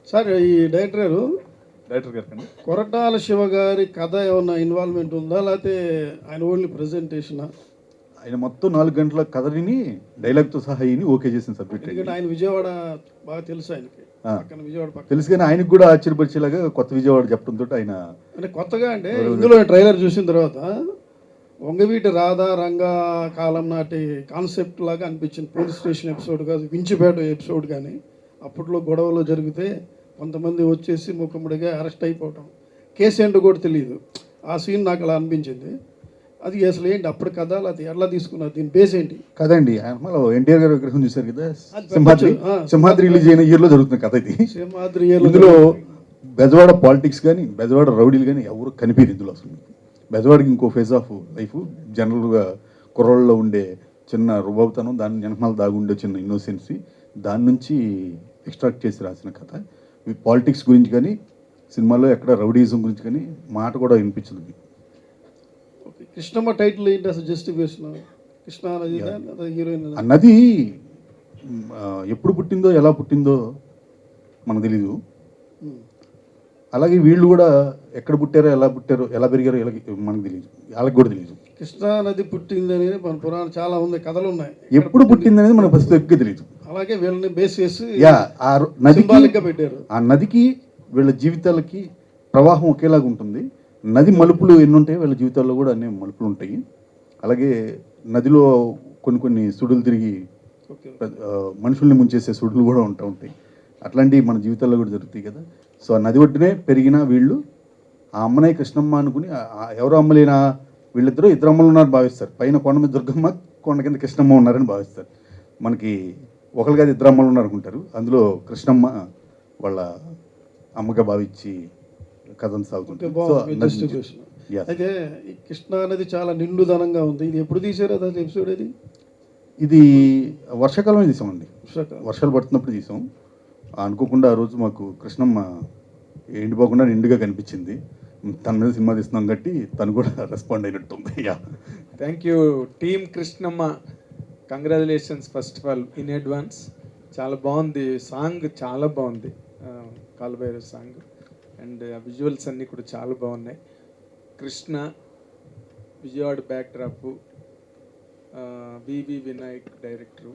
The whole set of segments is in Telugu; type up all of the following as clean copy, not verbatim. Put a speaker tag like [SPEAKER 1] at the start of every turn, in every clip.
[SPEAKER 1] సార్ ఈ డైరెక్టర్ గారు
[SPEAKER 2] గారు
[SPEAKER 1] కొరటాల శివ గారి కథ ఏమన్నా ఇన్వాల్వ్మెంట్ ఉందా, లేకపోతే ఆయన ఓన్లీ ప్రెజెంటేషనా?
[SPEAKER 2] ఆయన మొత్తం 4 గంటల కథని డైలాగ్తో సహా అయ్యి ఓకే చేసిన సబ్జెక్ట్.
[SPEAKER 1] ఎందుకంటే ఆయన విజయవాడ బాగా తెలుసు ఆయనకి, పక్కన విజయవాడ పక్కన
[SPEAKER 2] తెలుసు, కానీ ఆయనకు కూడా ఆశ్చర్యపరిచేలాగా కొత్త విజయవాడ చెప్పడంతో ఆయన
[SPEAKER 1] అంటే కొత్తగా అంటే ఇందులో ట్రైలర్ చూసిన తర్వాత వంగవీటి రాధా రంగా కాలం నాటి కాన్సెప్ట్ లాగా అనిపించింది. పోలీస్ స్టేషన్ ఎపిసోడ్ కాదు, వించిపేట ఎపిసోడ్. కానీ అప్పట్లో గొడవలు జరిగితే కొంతమంది వచ్చేసి ముఖముడిగా అరెస్ట్ అయిపోవటం, కేసు ఏంటో కూడా తెలియదు. ఆ సీన్ నాకు అలా అనిపించింది. అది అసలు ఏంటి అప్పుడు కథ, అది ఎలా తీసుకున్నారు, దీని బేస్ ఏంటి?
[SPEAKER 2] కదండి ఎన్టీఆర్ గారి విగ్రహం చూశారు కదా, సింహాద్రి రిలీజ్ అయిన ఇయర్లో జరుగుతున్న కథ ఇది.
[SPEAKER 1] సింహాద్రి
[SPEAKER 2] ఇందులో బెజవాడ పాలిటిక్స్ కానీ బెజవాడ రౌడీలు కానీ ఎవరు కనిపించారు ఇందులో. అసలు బెజవాడికి ఇంకో ఫేజ్ ఆఫ్ లైఫ్, జనరల్గా కుర్రోళ్ళలో ఉండే చిన్న రుబాబుతనం, దాని జనమాల దాగుండే చిన్న ఇన్నోసెన్సీ, దాని నుంచి ఎక్స్ట్రాక్ట్ చేసి రాసిన కథ. పాలిటిక్స్ గురించి కానీ సినిమాలో ఎక్కడ రౌడీజం గురించి కానీ మాట కూడా వినిపించదు.
[SPEAKER 1] కృష్ణమ్మ టైటిల్ ఏంటి అసలు జస్టిఫికేషన్? కృష్ణా నది హీరోయిన్
[SPEAKER 2] అన్నది ఎప్పుడు పుట్టిందో ఎలా పుట్టిందో మనకు తెలీదు. అలాగే వీళ్ళు కూడా ఎక్కడ పుట్టారో ఎలా పెరిగారో మనకు తెలియదు, వాళ్ళకి కూడా తెలియదు.
[SPEAKER 1] కృష్ణా నది పుట్టింది అనేది మన పురాణం చాలా ఉంది, కథలు ఉన్నాయి.
[SPEAKER 2] ఎప్పుడు పుట్టింది అనేది మనకు ఫస్ట్ ఎక్కువ తెలియదు.
[SPEAKER 1] అలాగే వీళ్ళని బేస్ చేసి పెట్టారు.
[SPEAKER 2] ఆ నదికి వీళ్ళ జీవితాలకి ప్రవాహం ఒకేలాగా ఉంటుంది. నది మలుపులు ఎన్ని ఉంటాయి, వీళ్ళ జీవితాల్లో కూడా అన్ని మలుపులు ఉంటాయి. అలాగే నదిలో కొన్ని సుడులు తిరిగి మనుషుల్ని ముంచేసే సుడులు కూడా ఉంటాయి. అట్లాంటివి మన జీవితాల్లో కూడా జరుగుతాయి కదా. సో ఆ నది ఒడ్డునే పెరిగిన వీళ్ళు ఆ అమ్మనే కృష్ణమ్మ అనుకుని, ఎవరో అమ్మలేనా, వీళ్ళిద్దరూ ఇద్దరు అమ్మలు ఉన్నారని భావిస్తారు. పైన కొండ మీద దుర్గమ్మ, కొండ కింద కృష్ణమ్మ ఉన్నారని భావిస్తారు. మనకి ఒకరు కాదు ఇద్దరు అమ్మలు ఉన్నారనుకుంటారు. అందులో కృష్ణమ్మ వాళ్ళ అమ్మగా భావించి కథను సాగుతుంది.
[SPEAKER 1] అయితే కృష్ణా నది చాలా నిండుదనంగా ఉంది. ఇది ఎప్పుడు తీసారు అసలు ఎపిసోడ్?
[SPEAKER 2] ఇది వర్షాకాలమే తీసామండి. వర్షాలు పడుతున్నప్పుడు తీసాం. అనుకోకుండా ఆ రోజు మాకు కృష్ణమ్మ ఎండిపోకుండా నిండుగా కనిపించింది. తన మీద సినిమా తీస్తున్నాం కాబట్టి తను కూడా రెస్పాండ్ అయినట్టుంది.
[SPEAKER 3] Thank you team Krishnamma, congratulations first of all in advance. చాలా బాగుంది సాంగ్, చాలా బాగుంది కాలుభైరవ్ సాంగ్, అండ్ విజువల్స్ అన్నీ కూడా చాలా బాగున్నాయి. Krishna, Vijayawada back drop, VV Vinayak director,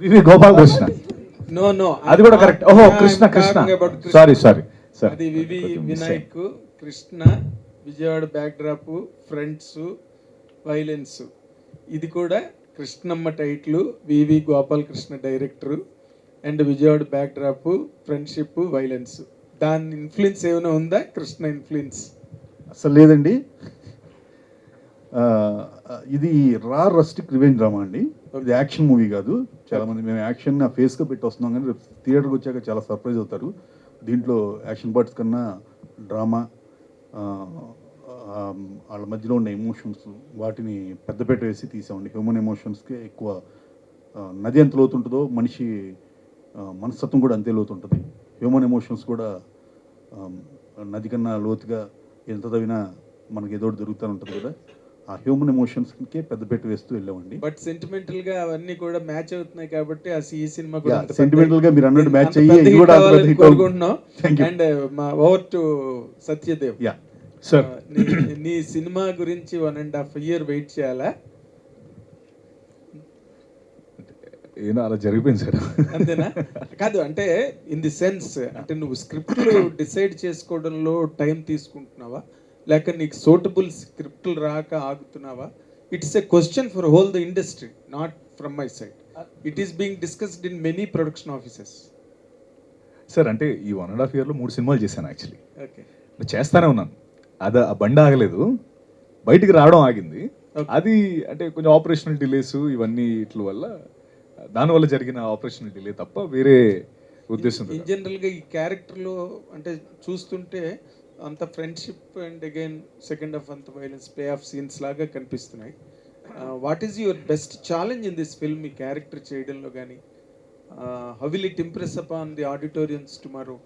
[SPEAKER 4] VV Gopalakrishna.
[SPEAKER 3] No
[SPEAKER 4] అది కూడా కరెక్ట్. ఓహో కృష్ణ సారీ
[SPEAKER 3] అది VV Vinayak, Krishna, Vijayawada back drop, friends, violence. ఇది కూడా Krishnamma title, VV Gopalakrishna director, and Vijayawada back drop, friendship, violence. దాని ఇన్ఫ్లుయెన్స్ ఏమైనా ఉందా? కృష్ణ ఇన్ఫ్లుయెన్స్
[SPEAKER 2] అసలు లేదండి. ఇది రా రస్టిక్ రివెంజ్ డ్రామా అండి. ఇది యాక్షన్ మూవీ కాదు. చాలామంది మేము యాక్షన్ ఫేస్గా పెట్టి వస్తున్నాం, కానీ థియేటర్కి వచ్చాక చాలా సర్ప్రైజ్ అవుతారు. దీంట్లో యాక్షన్ పార్ట్స్ కన్నా డ్రామా, వాళ్ళ మధ్యలో ఉన్న ఎమోషన్స్, వాటిని పెద్దపేట వేసి తీసామండి. హ్యూమన్ ఎమోషన్స్కే ఎక్కువ. నది ఎంత లోతుంటుందో మనిషి మనస్తత్వం కూడా అంతే లోతుంటుంది. హ్యూమన్ ఎమోషన్స్ కూడా నది కన్నా లోతుగా ఎంత తవ్వినా మనకి ఏదో జరుగుతూ ఉంటుంది కదా. ఆ హ్యూమన్ ఎమోషన్స్కే పెద్దపేట వేస్తూ వెళ్ళామండి.
[SPEAKER 3] బట్ సెంటిమెంటల్ గా అవన్నీ కూడా మ్యాచ్ అవుతున్నాయి కాబట్టి ఈ సినిమా కూడా
[SPEAKER 2] సెంటిమెంటల్ గా మీరు అన్నట్టు మ్యాచ్ అయ్యి
[SPEAKER 3] కోరుకుంటున్నాం. And over to Satyadev.
[SPEAKER 4] Sir,
[SPEAKER 3] నీ సినిమా గురించి 1.5 year వెయిట్ చేయాలా?
[SPEAKER 4] ఏదో అలా జరిగిపోయింది సార్.
[SPEAKER 3] అంతేనా? కాదు, అంటే ఇన్ ది సెన్స్, అంటే నువ్వు స్క్రిప్ట్లు డిసైడ్ చేసుకోవడంలో టైం తీసుకుంటున్నావా, లేక నీకు సూటబుల్ స్క్రిప్ట్లు రాక ఆగుతున్నావా? It's a question for whole the industry, not from my side. It is being discussed in many production offices.
[SPEAKER 4] Sir, అంటే ఈ 1.5 yearలో 3 సినిమాలు చేశాను యాక్చువల్లీ.
[SPEAKER 3] ఓకే,
[SPEAKER 4] చేస్తానే ఉన్నాను. అది ఆ బండి ఆగలేదు, బయటికి రావడం ఆగింది. అది అంటే కొంచెం ఆపరేషనల్ డిలేస్ ఇవన్నీ ఇట్ల వల్ల, దానివల్ల జరిగిన ఆపరేషనల్ డిలే తప్ప వేరే ఉద్దేశం.
[SPEAKER 3] ఇన్ జనరల్గా ఈ క్యారెక్టర్లో అంటే చూస్తుంటే అంత friendship and again second half అంత వైలెన్స్, ప్లే ఆఫ్ సీన్స్ లాగా కనిపిస్తున్నాయి. What is your best challenge in this film? ఈ క్యారెక్టర్ చేయడంలో కానీ how will it impress upon the auditoriums tomorrow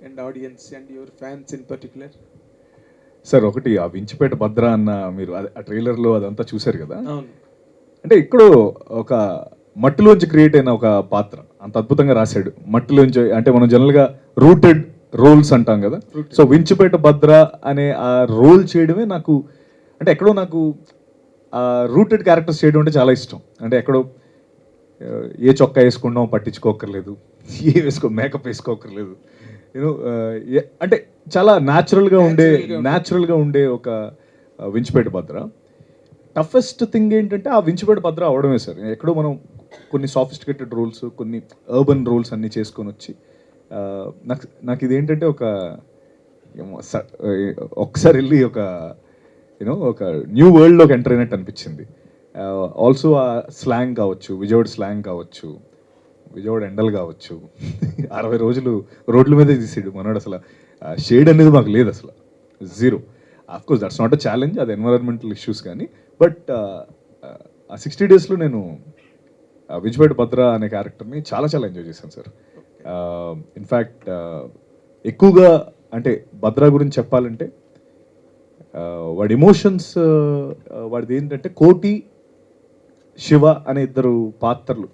[SPEAKER 3] and audience and your fans in particular?
[SPEAKER 4] Sir, ఒకటి ఆ వించిపేట భద్ర అన్న, మీరు ఆ ట్రైలర్లో అదంతా చూశారు కదా.
[SPEAKER 3] అవును.
[SPEAKER 4] అంటే ఇక్కడ ఒక మట్టిలోంచి క్రియేట్ అయిన ఒక పాత్ర, అంత అద్భుతంగా రాశాడు. మట్టిలోంచి అంటే మనం జనరల్గా రూటెడ్ రోల్స్ అంటాం కదా, సో వించిపేట భద్ర అనే ఆ రోల్ చేయడమే నాకు అంటే ఎక్కడో నాకు రూటెడ్ క్యారెక్టర్స్ చేయడం అంటే చాలా ఇష్టం. అంటే ఎక్కడో ఏ చొక్కా వేసుకున్నాం పట్టించుకోకర్లేదు, ఏ మేకప్ వేసుకోకర్లేదు, యూనో అంటే చాలా న్యాచురల్గా ఉండే ఒక వించిపేట భద్ర. టఫెస్ట్ థింగ్ ఏంటంటే ఆ వించిపేట భద్ర అవడమే సార్. ఎక్కడో మనం కొన్ని సాఫిస్టికేటెడ్ రోల్స్, కొన్ని అర్బన్ రోల్స్ అన్నీ చేసుకొని వచ్చి నాకు ఇదేంటంటే ఒకసారి వెళ్ళి ఒక న్యూ వరల్డ్లోకి ఎంటర్ అయినట్టు అనిపించింది. ఆల్సో ఆ స్లాంగ్ కావచ్చు, విజయవాడ స్లాంగ్ కావచ్చు, విజయవాడ ఎండలు కావచ్చు, 60 రోజులు రోడ్ల మీద తీసాడు మనోడు. అసలు షేడ్ అనేది మాకు లేదు అసలు, zero. Course that's not a challenge, అది ఎన్వైరన్మెంటల్ ఇష్యూస్ కానీ. బట్ ఆ 60 డేస్లో నేను విజయవాడ భద్ర అనే క్యారెక్టర్ని చాలా చాలా ఎంజాయ్ చేశాను సార్. ఇన్ఫ్యాక్ట్ ఎక్కువగా అంటే భద్ర గురించి చెప్పాలంటే వాడి ఎమోషన్స్, వాడిది ఏంటంటే కోటి, శివ అనే ఇద్దరు పాత్రలు,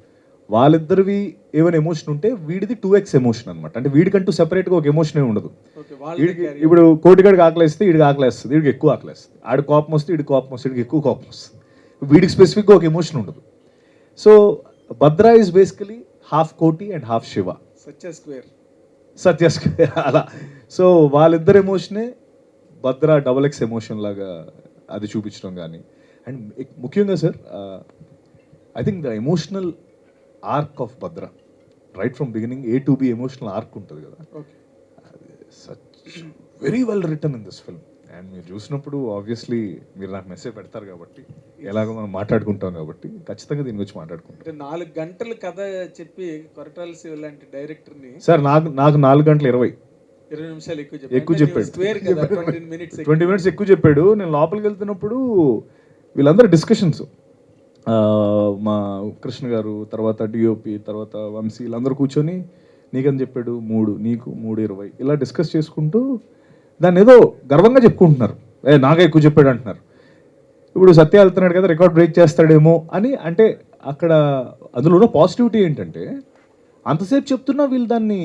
[SPEAKER 4] వాళ్ళిద్దరివి ఏమైనా ఎమోషన్ ఉంటే వీడిది 2x ఎమోషన్ అనమాట. అంటే వీడికంటూ సెపరేట్గా ఒక ఎమోషన్ ఏమి ఉండదు. వీడికి ఇప్పుడు కోటిగాడికి ఆకలేస్తే వీడికి ఆకలేస్తుంది, వీడికి ఎక్కువ ఆకలేస్తుంది. ఆడి కోపం వస్తే వీడికి కోపం వస్తుంది, వీడికి ఎక్కువ కోపం వస్తుంది. వీడికి స్పెసిఫిక్గా ఒక ఎమోషన్ ఉండదు. So Bhadra is basically half Koti and half Siva, Satya square అలా. సో వాళ్ళిద్దరు ఎమోషనే భద్ర XX ఎమోషన్ లాగా అది చూపించడం కానీ. అండ్ ముఖ్యంగా sir I think the emotional arc of Bhadra right from beginning A to B emotional arc ఉంటుంది కదా, such very well return in this film. And మీరు చూసినప్పుడు ఆబ్వియస్లీ మీరు నాకు మెసేజ్ పెడతారు కాబట్టి, ఎలాగో మనం మాట్లాడుకుంటాం కాబట్టి ఖచ్చితంగా దీని గురించి మాట్లాడుకుంటాం.
[SPEAKER 3] అంటే 4 గంటలు కథ చెప్పి కొరటాల శివ లాంటి డైరెక్టర్ని
[SPEAKER 4] సార్ నాకు 4 గంటల 20
[SPEAKER 3] నిమిషాలు
[SPEAKER 4] ఎక్కువ చెప్పాడు. 20 minutes ఎక్కువ చెప్పాడు. నేను లోపలికి వెళ్తున్నప్పుడు వీళ్ళందరూ డిస్కషన్స్, మా కృష్ణ గారు, తర్వాత డిఓపి, తర్వాత వంశీ, వీళ్ళందరూ కూర్చొని నీకని చెప్పాడు 3, నీకు 3:20 ఇలా డిస్కస్ చేసుకుంటూ దాన్ని ఏదో గర్వంగా చెప్పుకుంటున్నారు. నాగా ఎక్కువ చెప్పాడు అంటున్నారు. ఇప్పుడు సత్య వెళ్తున్నాడు కదా, రికార్డ్ బ్రేక్ చేస్తాడేమో అని. అంటే అక్కడ అందులో ఉన్న పాజిటివిటీ ఏంటంటే అంతసేపు చెప్తున్నా వీళ్ళు దాన్ని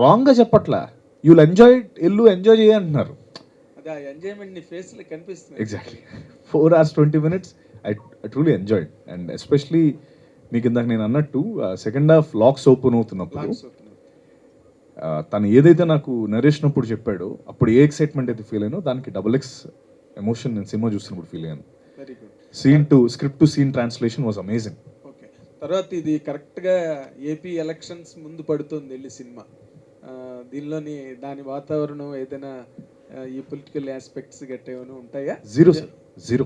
[SPEAKER 4] రాంగ్గా చెప్పట్లా. యూల్ ఎంజాయ్ ఎంజాయ్ చేయంటున్నారు. Exactly 4 hours 20 minutes I truly enjoyed. And especially మీకు ఇందాక నేను అన్నట్టు సెకండ్ హాఫ్ లాక్స్ ఓపెన్ అవుతున్నప్పుడు తను ఏదైతే నాకు నరేషినప్పుడు చెప్పాడో అప్పుడు ఏ ఎక్సైట్మెంట్ అయితే ఫీల్ అయినో దానికి XX ఎమోషన్ నేను సినిమా చూసినప్పుడు ఫీల్ అయ్యాను. Scene to script to scene translation was amazing.
[SPEAKER 3] Okay, తర్వాత ఇది కరెక్ట్గా AP ఎలక్షన్స్ ముందు పడుతుంది వెళ్ళి సినిమా. దీనిలోని దాని వాతావరణం ఏదైనా ఈ పొలిటికల్ ఆస్పెక్ట్స్ గట్టేమైనా ఉంటాయా?
[SPEAKER 4] జీరో.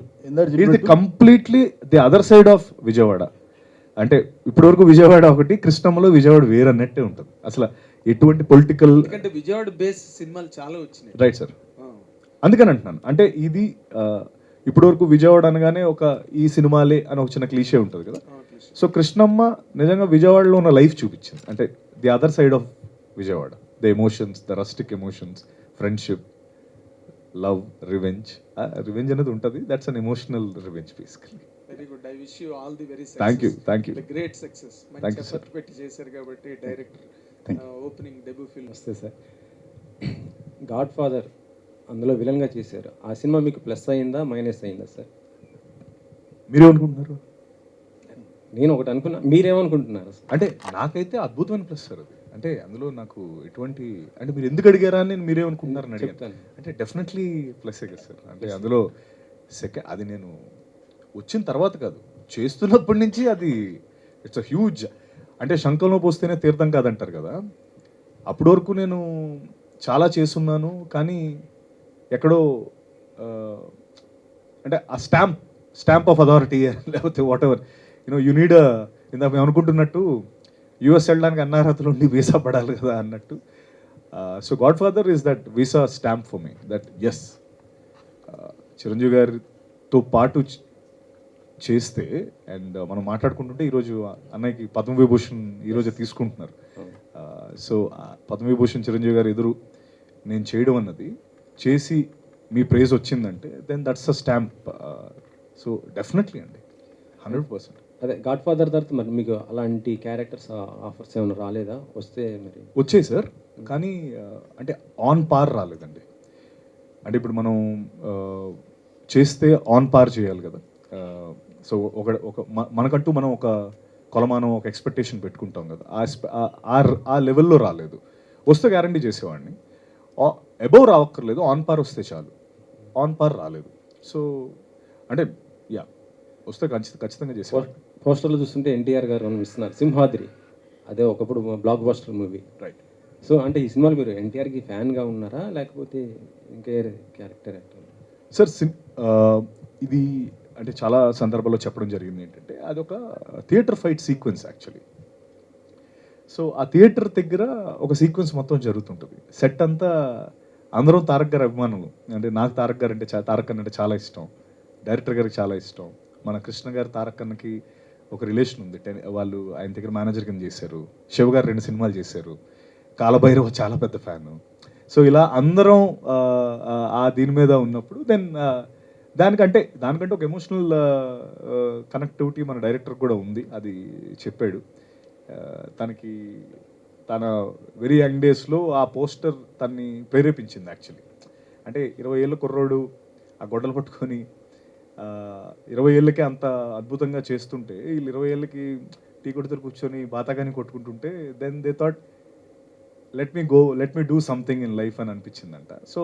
[SPEAKER 4] ఇది completely the other side of Vijayawada. అంటే ఇప్పటివరకు విజయవాడ ఒకటి, కృష్ణమ్మలో విజయవాడ వేరన్నట్టే ఉంటుంది. అసలు ఎటువంటి పొలిటికల్,
[SPEAKER 3] ఎందుకంటే విజయవాడ బేస్ సినిమాలు చాలా వచ్చినాయి.
[SPEAKER 4] రైట్ సార్, అందుకని అంటున్నాను. అంటే ఇది ఇప్పటివరకు విజయవాడ అనగానే ఒక ఈ సినిమాలే అని ఒక చిన్న క్లీషే ఉంటుంది కదా. సో కృష్ణమ్మ నిజంగా విజయవాడలో ఉన్న లైఫ్ చూపించింది. అంటే the other side of Vijayawada, the emotions, the rustic emotions, friendship, love, revenge అనేది ఉంటుంది. That's an emotional revenge basically.
[SPEAKER 3] Very good. I wish you all the very success.
[SPEAKER 4] Thank you.
[SPEAKER 3] Great success. మంచి ఎఫర్ట్ పెట్టి చేశారు కాబట్టి డైరెక్టర్ ఓపెనింగ్ డెబ్యూ ఫిల్మ్
[SPEAKER 5] వస్తే సార్ గాడ్ ఫాదర్ అందులో విలన్గా చేశారు. ఆ సినిమా మీకు ప్లస్ అయిందా మైనస్ అయిందా సార్?
[SPEAKER 4] మీరేమనుకుంటున్నారు?
[SPEAKER 5] నేను ఒకటి అనుకున్నా, మీరేమనుకుంటున్నారు?
[SPEAKER 4] అంటే నాకైతే అద్భుతమైన ప్లస్ సార్ అది. అంటే అందులో నాకు ఎటువంటి, అంటే మీరు ఎందుకు అడిగారా అని మీరేమనుకుంటున్నారని అడిగాను. అంటే డెఫినెట్లీ ప్లస్ కదా సార్. అంటే అందులో అది నేను వచ్చిన తర్వాత కాదు, చేస్తున్నప్పటి నుంచి అది ఇట్స్ అ హ్యూజ్. అంటే శంఖంలో పోస్తేనే తీర్థం కాదంటారు కదా, అప్పటి వరకు నేను చాలా చేస్తున్నాను. కానీ ఎక్కడో అంటే ఆ స్టాంప్ ఆఫ్ అథారిటీ లేకపోతే వాట్ ఎవర్ యు నీడ్, ఇందాక మేము అనుకుంటున్నట్టు US వెళ్ళడానికి అర్హతలు ఉండి వీసా పడాలి కదా అన్నట్టు. So Godfather is that visa stamp for me, that is Chiranjeevi గారితో పాటు చేస్తే. అండ్ మనం మాట్లాడుకుంటుంటే ఈరోజు అన్నయ్యకి పద్మవిభూషణ్ ఈరోజు తీసుకుంటున్నారు. సో పద్మవిభూషణ్ చిరంజీవి గారు ఎదురు నేను చేయడం అన్నది, చేసి మీ ప్రైజ్ వచ్చిందంటే then that's a stamp. So definitely అండి, 100%.
[SPEAKER 5] అదే గాడ్ ఫాదర్ తర్వాత మరి మీకు అలాంటి క్యారెక్టర్స్ ఆఫర్స్ ఏమైనా రాలేదా? వస్తే మరి
[SPEAKER 4] వచ్చాయి సార్, కానీ అంటే ఆన్ పార్ రాలేదండి. అంటే ఇప్పుడు మనం ఆ, చేస్తే ఆన్ పార్ చేయాలి కదా. సో ఒక ఒక మనకంటూ మనం ఒక కొలమానం, ఒక ఎక్స్పెక్టేషన్ పెట్టుకుంటాం కదా. ఆ లెవెల్లో రాలేదు. వస్తే గ్యారంటీ చేసేవాడిని. అబౌవ్ రావక్కర్లేదు, ఆన్ పార్ వస్తే చాలు. ఆన్ పార్ రాలేదు. సో అంటే యా, వస్తే ఖచ్చితంగా చేసేవాడిని.
[SPEAKER 5] పోస్టర్లో చూస్తుంటే ఎన్టీఆర్ గారు అనిపిస్తున్నారు, సింహాద్రి. అదే ఒకప్పుడు block buster movie.
[SPEAKER 4] Right.
[SPEAKER 5] So అంటే ఈ సినిమాలో మీరు ఎన్టీఆర్కి ఫ్యాన్గా ఉన్నారా, లేకపోతే ఇంకే క్యారెక్టర్ యాక్టర్?
[SPEAKER 4] సార్ ఇది అంటే చాలా సందర్భాల్లో చెప్పడం జరిగింది ఏంటంటే, అదొక theatre fight sequence actually. So ఆ థియేటర్ దగ్గర ఒక సీక్వెన్స్ మొత్తం జరుగుతుంటుంది. సెట్ అంతా అందరం తారక్ గారి అభిమానులు. అంటే నాకు తారక్ గారు అంటే తారక్ అన్న అంటే చాలా ఇష్టం, డైరెక్టర్ గారికి చాలా ఇష్టం. మన కృష్ణ గారు తారక్ అన్నకి ఒక రిలేషన్ ఉంది. వాళ్ళు ఆయన దగ్గర మేనేజర్ కింద చేశారు. శివ గారు 2 సినిమాలు చేశారు. కాలభైరవ చాలా పెద్ద ఫ్యాను. సో ఇలా అందరం ఆ దీని మీద ఉన్నప్పుడు దెన్ దానికంటే ఒక ఎమోషనల్ కనెక్టివిటీ మన డైరెక్టర్ కూడా ఉంది. అది చెప్పాడు. తనకి తన వెరీ యంగ్ డేస్లో ఆ పోస్టర్ తన్ని ప్రేరేపించింది యాక్చువల్లీ. అంటే 20 ఏళ్ళ కుర్రోడు ఆ గొడ్డలు పట్టుకొని 20 ఏళ్ళకే అంత అద్భుతంగా చేస్తుంటే, వీళ్ళు 20 ఏళ్ళకి టీ కొడుతురు కూర్చొని బాతాగాని కొట్టుకుంటుంటే then they thought let me do something in life అని అనిపించిందంట. సో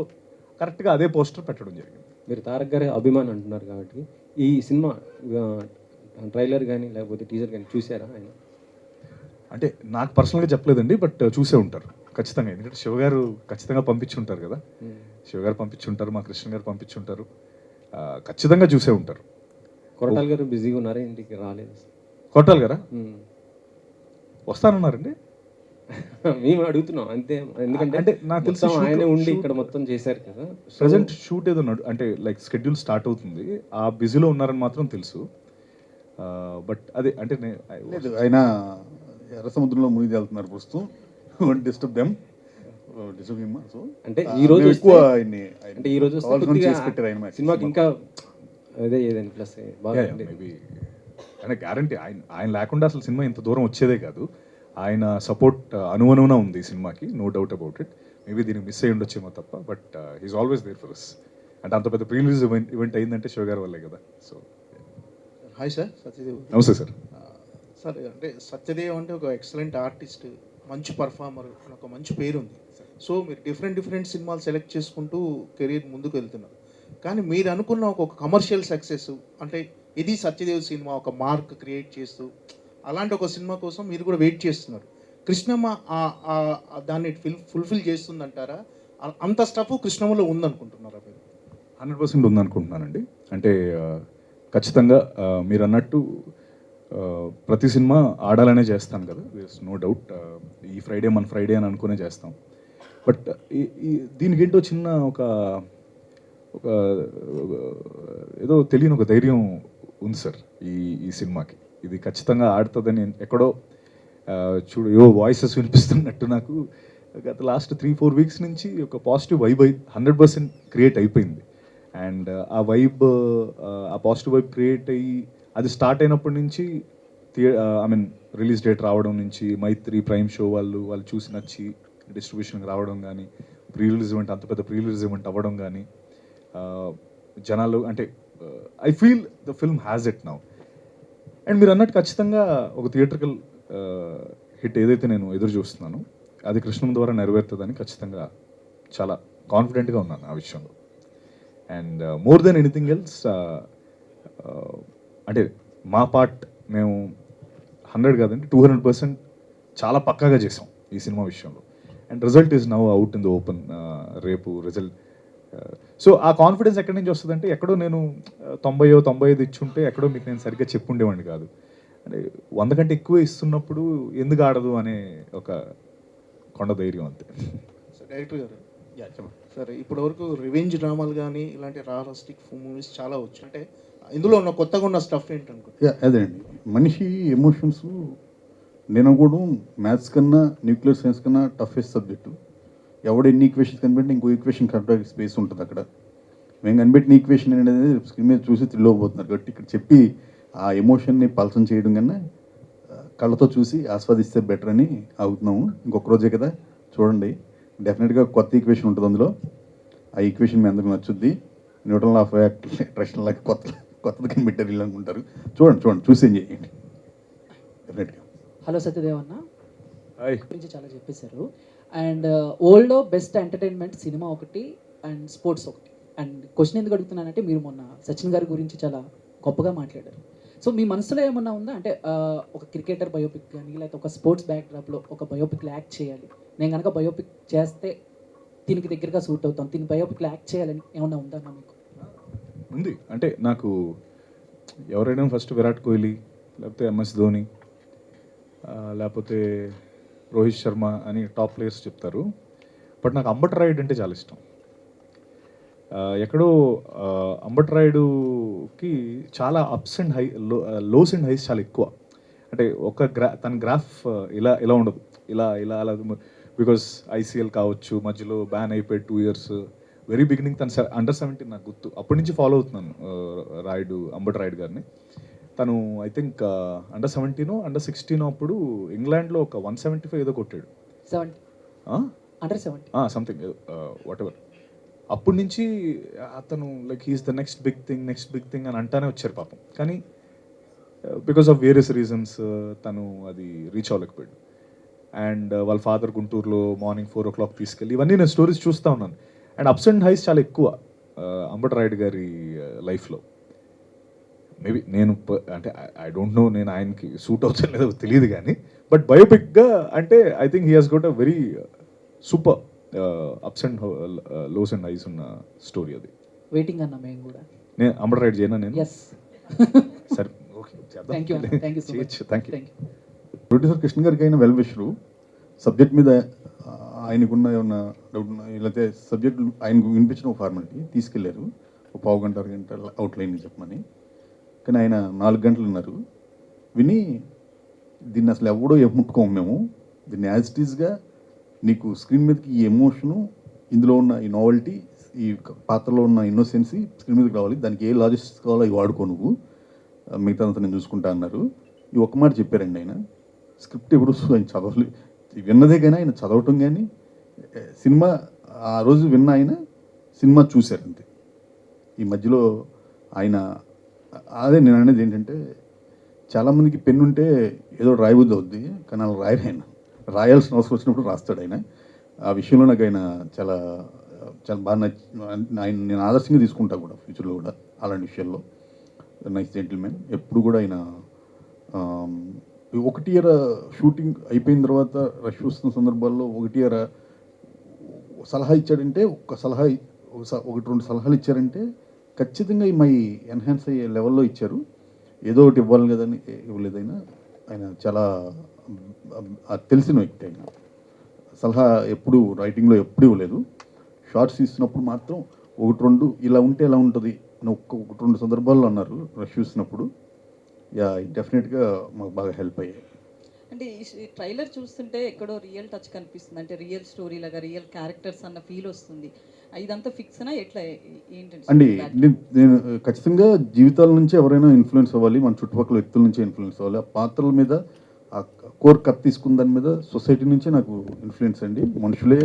[SPEAKER 4] కరెక్ట్గా అదే పోస్టర్ పెట్టడం జరిగింది.
[SPEAKER 5] మీరు తారక్ గారి అభిమాని అంటున్నారు కాబట్టి ఈ సినిమా ట్రైలర్ కానీ లేకపోతే టీజర్ కానీ చూసారా ఆయన?
[SPEAKER 4] అంటే నాకు పర్సనల్గా చెప్పలేదండి, బట్ చూసే ఉంటారు ఖచ్చితంగా. ఎందుకంటే శివ గారు ఖచ్చితంగా పంపించుంటారు కదా. శివ గారు పంపించుంటారు, మా కృష్ణ గారు పంపించుంటారు. ఖచ్చితంగా చూసే ఉంటారు.
[SPEAKER 5] కొరటాల గారు బిజీగా ఉన్నారా, ఇంటికి రాలేదు?
[SPEAKER 4] కొట్టాలి గారా వస్తానన్నారండి.
[SPEAKER 5] మేము అడుగుతున్నాం అంతే, ఎందుకంటే
[SPEAKER 4] అంటే నాకు తెలిసి
[SPEAKER 5] ఆయన ఉండి ఇక్కడ మొత్తం చేశారు కదా.
[SPEAKER 4] ప్రజెంట్ షూట్ ఏదో అంటే లైక్ షెడ్యూల్ స్టార్ట్ అవుతుంది, ఆ బిజీలో ఉన్నారని మాత్రం తెలుసు. బట్ అదే అంటే
[SPEAKER 2] లేదు, ఆయన ఎర్ర సముద్రంలో మునిగి వెళ్తున్నారు ప్రస్తుతం. Disturb them, disturb him. So
[SPEAKER 5] అంటే ఈ రోజు
[SPEAKER 2] ఎక్కువ
[SPEAKER 5] అంటే ఈ రోజు సినిమాకి ఇంకా అదే ఏదైనా ప్లస్ బాగా
[SPEAKER 4] మేబీ అంటే గ్యారంటీ ఆయన లేకుండా అసలు సినిమా ఇంత దూరం వచ్చేదే కాదు. ఆయన సపోర్ట్ అనువనువున ఉంది ఈ సినిమాకి, no doubt about it. Maybe దీనికి మిస్ అయ్యి ఉండొచ్చేమో తప్ప, but he's always there for us. అంటే అంత పెద్ద ప్రీ రిలీజ్ ఈవెంట్ అయిందంటే శివ గారి వల్లే కదా. So
[SPEAKER 6] hi sir, Satyadev.
[SPEAKER 4] నమస్తే సార్.
[SPEAKER 6] సార్ అంటే సత్యదేవ్ అంటే ఒక ఎక్సలెంట్ ఆర్టిస్ట్, మంచి పర్ఫార్మర్, ఒక మంచి పేరు ఉంది. సో మీరు డిఫరెంట్ సినిమాలు సెలెక్ట్ చేసుకుంటూ కెరీర్ ముందుకు వెళ్తున్నారు. కానీ మీరు అనుకున్న ఒక కమర్షియల్ సక్సెస్ అంటే ఇది సత్యదేవ్ సినిమా, ఒక మార్క్ క్రియేట్ చేస్తూ అలాంటి ఒక సినిమా కోసం మీరు కూడా వెయిట్ చేస్తున్నారు. కృష్ణమ్మ దాన్ని ఫుల్ఫిల్ చేస్తుందంటారా? అంత స్టఫ్ కృష్ణమ్మలో ఉందనుకుంటున్నారా మీరు?
[SPEAKER 4] 100% ఉందనుకుంటున్నానండి. అంటే ఖచ్చితంగా మీరు అన్నట్టు ప్రతి సినిమా ఆడాలనే చేస్తాను కదా, నో డౌట్. ఈ ఫ్రైడే మన ఫ్రైడే అని అనుకునే చేస్తాం. బట్ దీనికేంటో చిన్న ఒక ఏదో తెలియని ఒక ధైర్యం ఉంది సార్ ఈ సినిమాకి. ఇది ఖచ్చితంగా ఆడుతుందని ఎక్కడో చూడు ఏవో వాయిసెస్ వినిపిస్తున్నట్టు నాకు గత లాస్ట్ 3-4 వీక్స్ నుంచి ఒక పాజిటివ్ వైబ్ 100% క్రియేట్ అయిపోయింది. అండ్ ఆ పాజిటివ్ వైబ్ క్రియేట్ అయ్యి అది స్టార్ట్ అయినప్పటి నుంచి రిలీజ్ డేట్ రావడం నుంచి మైత్రి ప్రైమ్ షో వాళ్ళు చూసి నచ్చి డిస్ట్రిబ్యూషన్కి రావడం కానీ, ప్రీ రిలీజ్ ఈవెంట్ అంత పెద్ద ప్రీ రిలీజ్ ఈవెంట్ అవ్వడం కానీ, జనాలు అంటే I feel the film has it now. And మీరు అన్నట్టు ఖచ్చితంగా ఒక థియేట్రికల్ హిట్ ఏదైతే నేను ఎదురు చూస్తున్నానో అది కృష్ణం ద్వారా నెరవేరుతుందని ఖచ్చితంగా చాలా కాన్ఫిడెంట్గా ఉన్నాను ఆ విషయంలో. And more than anything else అంటే మా పార్ట్ మేము 100 కాదండి 200% చాలా పక్కాగా చేసాం ఈ సినిమా విషయంలో. And result is now out in the open. రేపు రిజల్ట్. సో ఆ కాన్ఫిడెన్స్ ఎక్కడి నుంచి వస్తుందంటే, ఎక్కడో నేను 90-95 ఇచ్చుంటే ఎక్కడో మీకు నేను సరిగ్గా చెప్పుండేవాడిని కాదు. అంటే 100 కంటే ఎక్కువ ఇస్తున్నప్పుడు ఎందుకు ఆడదు అనే ఒక కొండ ధైర్యం అంతే.
[SPEAKER 6] సార్ డైరెక్టర్ గారు, సార్ ఇప్పటి వరకు రివెంజ్ డ్రామాలు కానీ ఇలాంటి రాస్టిక్ మూవీస్ చాలా వచ్చు. అంటే ఇందులో ఉన్న కొత్తగా ఉన్న స్టఫ్ ఏంటనుకో?
[SPEAKER 2] అదేండి, మనిషి ఎమోషన్స్ నేను కూడా మ్యాథ్స్ కన్నా న్యూక్లియర్ సైన్స్ కన్నా టఫెస్ట్ సబ్జెక్టు. ఎవడు ఎన్ని ఈక్వేషన్స్ కనిపెట్టి ఇంకో ఈక్వేషన్ కరెక్ట్గా స్పేస్ ఉంటుంది అక్కడ. మేము కనిపెట్టిన ఈక్వేషన్ అనేది స్క్రీన్ మీద చూసి థ్రిల్ అవబోతున్నారు కాబట్టి ఇక్కడ చెప్పి ఆ ఎమోషన్ని పలసం చేయడం కన్నా కళ్ళతో చూసి ఆస్వాదిస్తే బెటర్ అని అవుతున్నాము. ఇంకొక రోజే కదా, చూడండి. డెఫినెట్గా కొత్త ఈక్వేషన్ ఉంటుంది అందులో. ఆ ఈక్వేషన్ మీ అందరికి నచ్చుద్ది. న్యూటన్ ఆఫ్ అట్రాక్షన్ లాగా కొత్తది కనిపెట్టారు అనుకుంటారు. చూడండి చూసి ఏం చేయండి డెఫినెట్గా.
[SPEAKER 7] హలో సత్యదేవ్ అన్న,
[SPEAKER 4] హాయ్.
[SPEAKER 7] గురించి చాలా చెప్పేశారు. అండ్ ఓల్డ్లో బెస్ట్ ఎంటర్టైన్మెంట్ సినిమా ఒకటి అండ్ స్పోర్ట్స్ ఒకటి. అండ్ క్వశ్చన్ ఎందుకు అడుగుతున్నానంటే, మీరు మొన్న సచిన్ గారి గురించి చాలా గొప్పగా మాట్లాడారు. సో మీ మనసులో ఏమన్నా ఉందా అంటే ఒక క్రికెటర్ బయోపిక్ కానీ, లేకపోతే ఒక స్పోర్ట్స్ బ్యాక్డ్రాప్లో ఒక బయోపిక్లో యాక్ట్ చేయాలి, నేను కనుక బయోపిక్ చేస్తే దీనికి దగ్గరగా సూట్ అవుతాం, దీని బయోపిక్లో యాక్ట్ చేయాలని ఏమన్నా ఉందా అన్న మీకు?
[SPEAKER 4] ఉంది. అంటే నాకు ఎవరైనా ఫస్ట్ విరాట్ కోహ్లీ, లేకపోతే ఎంఎస్ ధోని, లేకపోతే రోహిత్ శర్మ అని టాప్ ప్లేయర్స్ చెప్తారు. బట్ నాకు అంబట్ రాయుడు అంటే చాలా ఇష్టం. ఎక్కడో అంబట్ రాయుడుకి చాలా ups and lows and highs చాలా ఎక్కువ. అంటే తన గ్రాఫ్ ఇలా ఉండదు, ఇలా అలా. బికాస్ ఐసీఎల్ కావచ్చు, మధ్యలో బ్యాన్ అయిపోయి 2 years. వెరీ బిగినింగ్ తను అండర్ 17 నాకు గుర్తు, అప్పటి నుంచి ఫాలో అవుతున్నాను అంబట్ రాయుడు గారిని. తను ఐ థింక్ అండర్ 17 అండర్ 16 అప్పుడు ఇంగ్లాండ్లో ఒక 175 ఏదో కొట్టాడు.
[SPEAKER 7] 70 అండర్ 70
[SPEAKER 4] సంథింగ్ వాట్ ఎవర్. అప్పటి నుంచి అతను like he's the next big thing అని అంటానే వచ్చారు పాపం. కానీ బికాస్ ఆఫ్ వేరియస్ రీజన్స్ తను అది రీచ్ అవ్వలేకపోయాడు. అండ్ వాళ్ళ ఫాదర్ గుంటూరులో మార్నింగ్ 4 o'clock తీసుకెళ్ళి, ఇవన్నీ నేను స్టోరీస్ చూస్తూ ఉన్నాను. అండ్ అప్స్ అండ్ హైస్ చాలా ఎక్కువ అంబట్ రాయుడు గారి లైఫ్లో. మేబీ నేను అంటే ఐ డోంట్ నో, నేను ఆయనకి సూట్ అవుతాను లేదో తెలియదు కానీ, బట్ బయోపిక్గా అంటే I think he has got a very super ups and lows and highs ఉన్న స్టోరీ అది.
[SPEAKER 7] వెయిటింగ్ అన్న మేము కూడా.
[SPEAKER 4] నేను అంబట్ రాయుడు చేయనా నేను?
[SPEAKER 7] ఎస్.
[SPEAKER 4] సరే, okay,
[SPEAKER 7] thank you thank you so much.
[SPEAKER 4] Thank you.
[SPEAKER 2] Producer Krishna గారికి అయిన వెల్ విషరు. సబ్జెక్ట్ మీద ఆయనకున్న ఏమన్నా డౌట్ లేకపోతే సబ్జెక్ట్ ఆయనకు వినిపించిన ఒక ఫార్మాలిటీ తీసుకెళ్లారు, ఒక 1/2 గంట 2 గంటల అవుట్లైన్ చెప్పమని. కానీ ఆయన 4 గంటలు ఉన్నారు. విని దీన్ని అసలు ఎవడో ముట్టుకోము మేము, దీన్ని యాజ్ ఇట్ ఈస్గా నీకు స్క్రీన్ మీదకి ఈ ఎమోషను, ఇందులో ఉన్న ఈ నావెల్టీ, ఈ పాత్రలో ఉన్న ఇన్నోసెన్సీ స్క్రీన్ మీదకి రావాలి, దానికి ఏ లాజిస్టిక్స్ కావాలో అవి వాడుకో నువ్వు, మిగతా అంతా నేను చూసుకుంటా అన్నారు. ఈ ఒక్క మాట చెప్పారండి. ఆయన స్క్రిప్ట్ ఎప్పుడు ఆయన చదవలేదు, విన్నదే కానీ ఆయన చదవటం కానీ, సినిమా ఆ రోజు విన్న ఆయన సినిమా చూశారు అంతే. ఈ మధ్యలో ఆయన అదే నేను అనేది ఏంటంటే, చాలామందికి పెన్ను ఉంటే ఏదో రాయబుద్ధి అవుద్ది, కానీ అలా రాయరు. ఆయన రాయాల్సిన అవసరం వచ్చినప్పుడు రాస్తాడు ఆయన. ఆ విషయంలో నాకు ఆయన చాలా చాలా బాగా ఆయన నేను ఆదర్శంగా తీసుకుంటా కూడా ఫ్యూచర్లో కూడా అలాంటి విషయాల్లో. Nice gentlemen. ఎప్పుడు కూడా ఆయన 1 year షూటింగ్ అయిపోయిన తర్వాత రష్ వస్తున్న సందర్భాల్లో 1 year సలహా ఇచ్చాడంటే, ఒకటి 2 సలహాలు ఇచ్చారంటే ఖచ్చితంగా మై ఎన్హాన్స్ అయ్యే లెవెల్లో ఇచ్చారు. ఏదో ఒకటి ఇవ్వాలి కదని ఇవ్వలేదైనా. ఆయన చాలా తెలిసిన వ్యక్తి. ఆయన సలహా ఎప్పుడు రైటింగ్లో ఎప్పుడు ఇవ్వలేదు. షార్ట్స్ ఇస్తున్నప్పుడు మాత్రం 1-2 ఇలా ఉంటే ఎలా ఉంటుంది అని 1-2 సందర్భాల్లో అన్నారు రష్ చూసినప్పుడు. యా, డెఫినెట్గా మాకు బాగా హెల్ప్ అయ్యాయి.
[SPEAKER 8] అంటే ఈ ట్రైలర్ చూస్తుంటే ఎక్కడో రియల్ టచ్ కనిపిస్తుంది, అంటే రియల్ స్టోరీ లాగా, రియల్ క్యారెక్టర్స్ అన్న ఫీల్ వస్తుంది. ఇదంతా ఫిక్స్నా ఎట్లా ఏంటంటే
[SPEAKER 2] అండి? నేను ఖచ్చితంగా జీవితాల నుంచి ఎవరైనా ఇన్ఫ్లుయెన్స్ అవ్వాలి, మన చుట్టుపక్కల వ్యక్తుల నుంచి ఇన్ఫ్లుయెన్స్ అవ్వాలి. ఆ పాత్రల మీద, ఆ కోర్ కథ తీసుకున్న దాని మీద సొసైటీ నుంచే నాకు ఇన్ఫ్లుయెన్స్ అండి. మనుషులే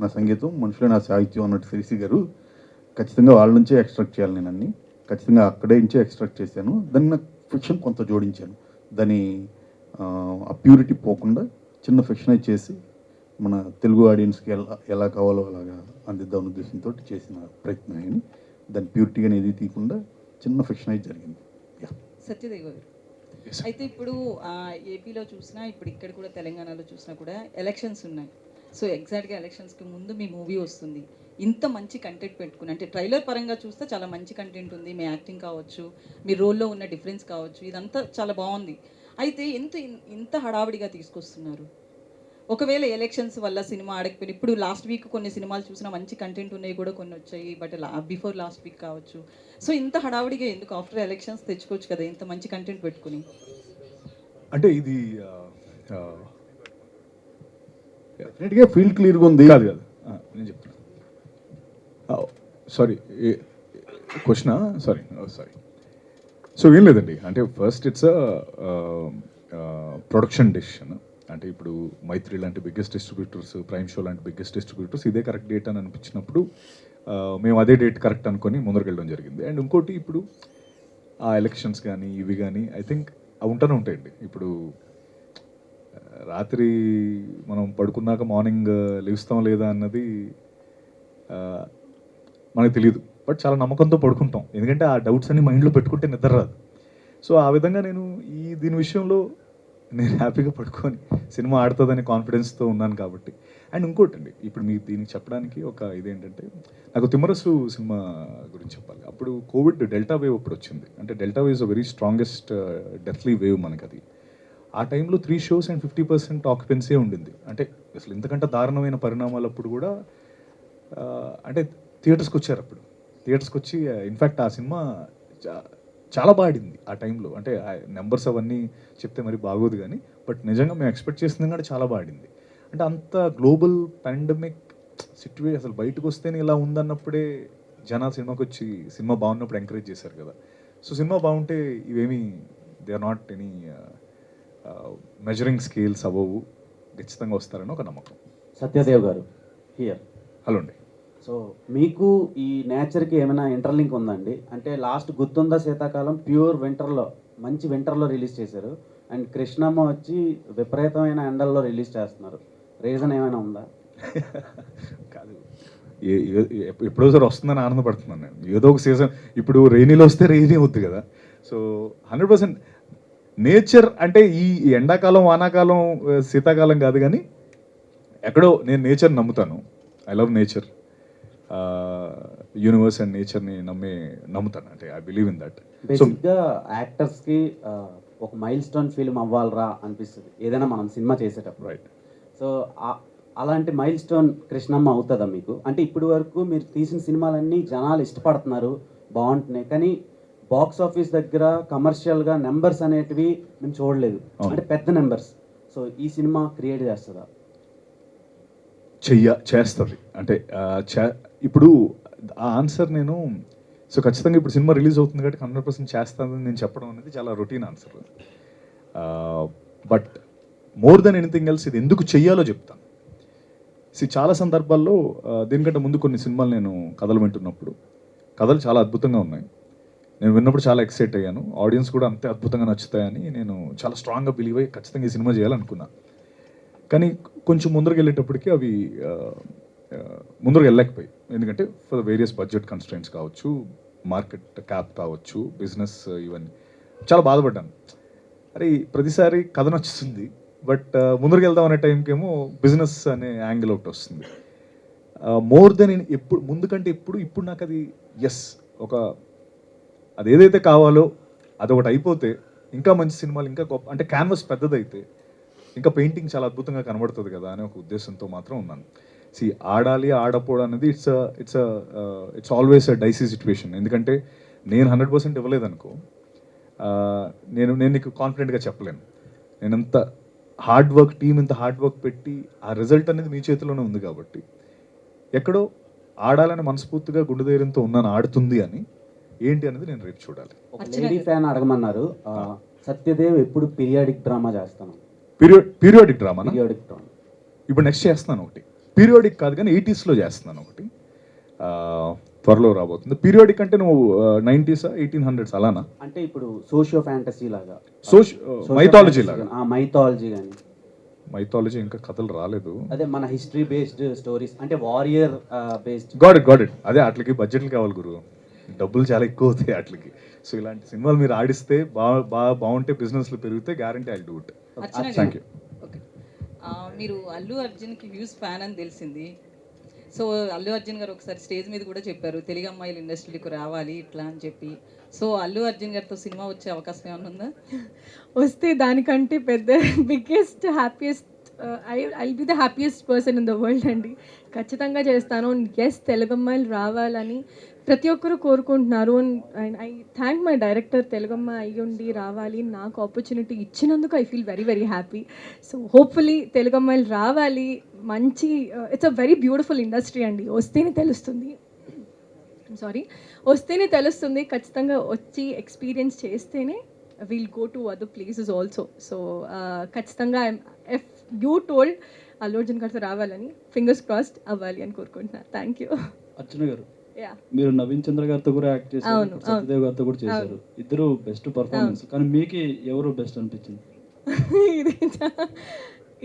[SPEAKER 2] నా సంగీతం, మనుషులే నా సాహిత్యం అన్నట్టు శ్రీశ్రీ గారు. ఖచ్చితంగా వాళ్ళ నుంచే ఎక్స్ట్రాక్ట్ చేయాలి నేను అన్ని. ఖచ్చితంగా అక్కడే నుంచే ఎక్స్ట్రాక్ట్ చేశాను. దాన్ని నాకు ఫిక్షన్ కొంత జోడించాను. దాని ఆ ప్యూరిటీ పోకుండా చిన్న ఫిక్షనైజ్ చేసి మన తెలుగు ఆడియన్స్కి ఎలా కావాలో అలాగా అందిద్దామన్న ఉద్దేశంతో చేసిన ప్రయత్నం అని. దాని ప్యూరిటీగా ఏది తీయకుండా చిన్న ఫిక్షనైజ్ జరిగింది.
[SPEAKER 8] సత్యదేవ్ గారు, అయితే ఇప్పుడు ఏపీలో చూసినా, ఇప్పుడు ఇక్కడ కూడా తెలంగాణలో చూసినా కూడా ఎలక్షన్స్ ఉన్నాయి. సో ఎగ్జాక్ట్గా ఎలక్షన్స్కి ముందు మీ మూవీ వస్తుంది. ఇంత మంచి కంటెంట్ పెట్టుకుని, అంటే ట్రైలర్ పరంగా చూస్తే చాలా మంచి కంటెంట్ ఉంది, మీ యాక్టింగ్ కావచ్చు, మీ రోల్లో ఉన్న డిఫరెన్స్ కావచ్చు, ఇదంతా చాలా బాగుంది. అయితే ఇంత హడావిడిగా తీసుకొస్తున్నారు. ఒకవేళ ఎలక్షన్స్ వల్ల సినిమా ఆడకపోయినా, ఇప్పుడు లాస్ట్ వీక్ కొన్ని సినిమాలు చూసినా మంచి కంటెంట్ ఉన్నాయి కూడా, కొన్ని వచ్చాయి, బట్ బిఫోర్ లాస్ట్ వీక్ కావచ్చు. సో ఇంత హడావిడిగా ఎందుకు? ఆఫ్టర్ ఎలక్షన్స్ తెచ్చుకోవచ్చు కదా ఇంత మంచి కంటెంట్ పెట్టుకుని.
[SPEAKER 4] అంటే ఇది
[SPEAKER 2] డెఫినెట్గా ఫీల్డ్ క్లియర్గా ఉంది.
[SPEAKER 4] కాదు నేను చెప్తాను. సారీ, క్వశ్చనా? సారీ. సో ఏం లేదండి, అంటే ఫస్ట్ ఇట్స్ ప్రొడక్షన్ డెసిషన్. అంటే ఇప్పుడు మైత్రి లాంటి బిగ్గెస్ట్ డిస్ట్రిబ్యూటర్స్, ప్రైమ్ షో లాంటి బిగ్గెస్ట్ డిస్ట్రిబ్యూటర్స్ ఇదే కరెక్ట్ డేట్ అని అనిపించినప్పుడు మేము అదే డేట్ కరెక్ట్ అనుకొని ముందరకెళ్ళడం జరిగింది. అండ్ ఇంకోటి ఇప్పుడు ఆ ఎలక్షన్స్ కానీ ఇవి కానీ ఐ థింక్ అవి ఉంటూనే ఉంటాయండి. ఇప్పుడు రాత్రి మనం పడుకున్నాక మార్నింగ్ లేస్తాం లేదా అన్నది మనకు తెలియదు, బట్ చాలా నమ్మకంతో పడుకుంటాం, ఎందుకంటే ఆ డౌట్స్ అన్ని మైండ్లో పెట్టుకుంటే నిద్ర రాదు. సో ఆ విధంగా నేను దీని విషయంలో నేను హ్యాపీగా పడుకొని సినిమా ఆడుతుందని కాన్ఫిడెన్స్తో ఉన్నాను కాబట్టి. అండ్ ఇంకోటి అండి, ఇప్పుడు మీకు దీనికి చెప్పడానికి ఒక ఇదేంటంటే, నాకు తిమ్మరసు సినిమా గురించి చెప్పాలి. అప్పుడు కోవిడ్ డెల్టా వేవ్ అప్పుడు వచ్చింది. అంటే delta wave is a very strongest deathly wave మనకి. అది ఆ టైంలో 3 shows అండ్ 50% ఆక్యుపెన్సీ ఉండింది. అంటే అసలు ఇంతకంటే దారుణమైన పరిణామాలు అప్పుడు కూడా అంటే థియేటర్స్కి వచ్చారు. అప్పుడు థియేటర్స్కి వచ్చి ఇన్ఫ్యాక్ట్ ఆ సినిమా చాలా బాడింది ఆ టైంలో. అంటే నెంబర్స్ అవన్నీ చెప్తే మరి బాగోదు కానీ, బట్ నిజంగా మేము ఎక్స్పెక్ట్ చేసింది కూడా చాలా బాడింది. అంటే అంత గ్లోబల్ పాండమిక్ సిచ్యువేషన్ అసలు బయటకు వస్తేనే ఇలా ఉందన్నప్పుడే జనాలు సినిమాకి వచ్చి సినిమా బాగున్నప్పుడు ఎంకరేజ్ చేశారు కదా. సో సినిమా బాగుంటే ఇవేమీ they are not any measuring scales అవ్వవు, ఖచ్చితంగా వస్తారని ఒక నమ్మకం.
[SPEAKER 9] సత్యదేవ్ గారు హియర్.
[SPEAKER 4] హలో అండి.
[SPEAKER 9] సో మీకు ఈ నేచర్కి ఏమైనా ఇంటర్లింక్ ఉందండి? అంటే లాస్ట్ గుర్తుందా శీతాకాలం ప్యూర్ వింటర్లో, మంచి వింటర్లో రిలీజ్ చేశారు. అండ్ కృష్ణమ్మ వచ్చి విపరీతమైన ఎండల్లో రిలీజ్ చేస్తున్నారు. రీజన్ ఏమైనా ఉందా?
[SPEAKER 4] కాదు, ఎప్పుడోసారి వస్తుందని ఆనందపడుతున్నాను నేను. ఏదో ఒక సీజన్, ఇప్పుడు రెయినీలో వస్తే రెయినీ అవుద్ది కదా. సో 100% నేచర్ అంటే ఈ ఎండాకాలం, వానాకాలం, శీతాకాలం కాదు కానీ ఎక్కడో నేను నేచర్ నమ్ముతాను. I love nature, universe and నేచర్ని నమ్ముతాను. అంటే ఐ బిలీవ్ ఇన్ దట్.
[SPEAKER 9] బేసిక్గా యాక్టర్స్కి ఒక మైల్ స్టోన్ ఫిల్మ్ అవ్వాలరా అనిపిస్తుంది ఏదైనా మనం సినిమా చేసేటప్పుడు.
[SPEAKER 4] రైట్.
[SPEAKER 9] సో అలాంటి మైల్ స్టోన్ కృష్ణమ్మ అవుతుందా మీకు? అంటే ఇప్పటి వరకు మీరు తీసిన సినిమాలన్నీ జనాలు ఇష్టపడుతున్నారు, బాగుంటున్నాయి, కానీ బాక్స్ ఆఫీస్ దగ్గర కమర్షియల్గా నెంబర్స్ అనేటివి మేము చూడలేదు, అంటే పెద్ద నెంబర్స్. సో ఈ సినిమా క్రియేట్ చేస్తుందా?
[SPEAKER 4] చేస్తుంది. అంటే ఇప్పుడు ఆ ఆన్సర్ నేను, సో ఖచ్చితంగా ఇప్పుడు సినిమా రిలీజ్ అవుతుంది కాబట్టి 100% చేస్తానని నేను చెప్పడం అనేది చాలా routine answer. But more than anything else ఇది ఎందుకు చెయ్యాలో చెప్తాను. చాలా సందర్భాల్లో దీనికంటే ముందు కొన్ని సినిమాలు నేను కథలు వింటున్నప్పుడు కథలు చాలా అద్భుతంగా ఉన్నాయి. నేను విన్నప్పుడు చాలా ఎక్సైట్ అయ్యాను. ఆడియన్స్ కూడా అంతే అద్భుతంగా నచ్చుతాయని నేను చాలా స్ట్రాంగ్గా బిలీవ్ అయ్యి ఖచ్చితంగా ఈ సినిమా చేయాలనుకున్నా. కానీ కొంచెం ముందరకు వెళ్ళేటప్పటికి అవి ముందరకు వెళ్ళలేకపోయి. ఎందుకంటే for the various budget constraints కావచ్చు, మార్కెట్ క్యాప్ కావచ్చు, బిజినెస్, ఇవన్నీ చాలా బాధపడ్డాను. అరే ప్రతిసారి కథ నచ్చుతుంది, బట్ ముందరకు వెళ్దాం అనే టైంకి ఏమో బిజినెస్ అనే యాంగిల్ ఒకటి వస్తుంది. మోర్ దెన్ ఎప్పుడు ముందు కంటే ఇప్పుడు నాకు అది ఒక అది ఏదైతే కావాలో అదొకటి అయిపోతే ఇంకా మంచి సినిమాలు, ఇంకా గొప్ప, అంటే క్యాన్వస్ పెద్దదైతే ఇంకా పెయింటింగ్ చాలా అద్భుతంగా కనబడుతుంది కదా అనే ఒక ఉద్దేశంతో మాత్రం ఉన్నాను. ఆడాలి ఆడపోవడం అనేది it's always a dicey situation. ఎందుకంటే నేను 100% ఇవ్వలేదనుకో, నేను నీకు కాన్ఫిడెంట్గా చెప్పలేను. నేనంత హార్డ్ వర్క్, టీం ఇంత హార్డ్ వర్క్ పెట్టి ఆ రిజల్ట్ అనేది మీ చేతిలోనే ఉంది కాబట్టి ఎక్కడో ఆడాలని మనస్ఫూర్తిగా గుండె ధైర్యంతో ఉన్నాను, ఆడుతుంది అని. ఏంటి అనేది నేను రేపు చూడాలి.
[SPEAKER 9] ఒక లేడీ ఫ్యాన్ అడగమన్నారు, సత్యదేవ్ ఎప్పుడు పీరియాడిక్ డ్రామా చేస్తాను?
[SPEAKER 4] పీరియాడిక్ డ్రామా
[SPEAKER 9] డ్రామా
[SPEAKER 4] ఇప్పుడు నెక్స్ట్ చేస్తున్నాను ఒకటి. పీరియాడిక్ కాదు కానీ 80s చేస్తున్నాను ఒకటి, త్వరలో రాబోతుంది. పీరియాడిక్ అంటే నువ్వు 90s 1800s అలానా?
[SPEAKER 9] అంటే ఇప్పుడు సోషియో ఫ్యాంటసీ లాగా,
[SPEAKER 4] మైథాలజీ లాగా.
[SPEAKER 9] మైథాలజీ కానీ
[SPEAKER 4] మైథాలజీ ఇంకా కథలు రాలేదు.
[SPEAKER 9] అదే మన హిస్టరీ బేస్డ్ స్టోరీస్, అంటే వారియర్ బేస్డ్.
[SPEAKER 4] Got it. అదే వాటికి బడ్జెట్లు కావాలి గురు, డబ్బులు చాలా ఎక్కువ అవుతాయి వాటికి. సో ఇలాంటి సినిమాలు మీరు ఆడిస్తే బాగుంటే, బిజినెస్లు పెరిగితే guarantee I do it. Thank you.
[SPEAKER 8] Okay, మీరు అల్లు అర్జున్కి హ్యూజ్ ఫ్యాన్ అని తెలిసింది. సో అల్లు అర్జున్ గారు ఒకసారి స్టేజ్ మీద కూడా చెప్పారు, తెలుగు అమ్మాయిలు ఇండస్ట్రీకి రావాలి ఇట్లా అని చెప్పి. సో అల్లు అర్జున్ గారితో సినిమా వచ్చే అవకాశం ఏమైనా ఉందా?
[SPEAKER 10] వస్తే దానికంటే పెద్ద biggest happiest I be the happiest person in the world అండి. ఖచ్చితంగా చేస్తాను. తెలుగు అమ్మాయిలు రావాలని ప్రతి ఒక్కరు కోరుకుంటున్నారు. And I thank my director, తెలుగమ్మ అయ్యుండి రావాలి, నాకు ఆపర్చునిటీ ఇచ్చినందుకు I feel very very happy. So hopefully Telugu అమ్మాయిలు రావాలి. మంచి it's a very beautiful industry అండి, వస్తేనే తెలుస్తుంది. సారీ, వస్తేనే తెలుస్తుంది. ఖచ్చితంగా వచ్చి ఎక్స్పీరియన్స్ చేస్తేనే will go to other places also. So ఖచ్చితంగా if you told Allu Arjun గారితో రావాలని, ఫింగర్స్ క్రాస్డ్ అవ్వాలి అని కోరుకుంటున్నాను. Thank you.
[SPEAKER 11] అర్చన గారు,
[SPEAKER 10] యా,
[SPEAKER 11] మీరు నవీన్ చంద్ర గారితో కూడా యాక్ట్ చేశారు,
[SPEAKER 10] అవును,
[SPEAKER 11] ఇప్పుడు సత్యదేవ్ గారితో కూడా చేశారు. ఇద్దరు బెస్ట్ పర్ఫార్మెన్స్. కానీ మీకు ఎవరు బెస్ట్ అనిపించింది?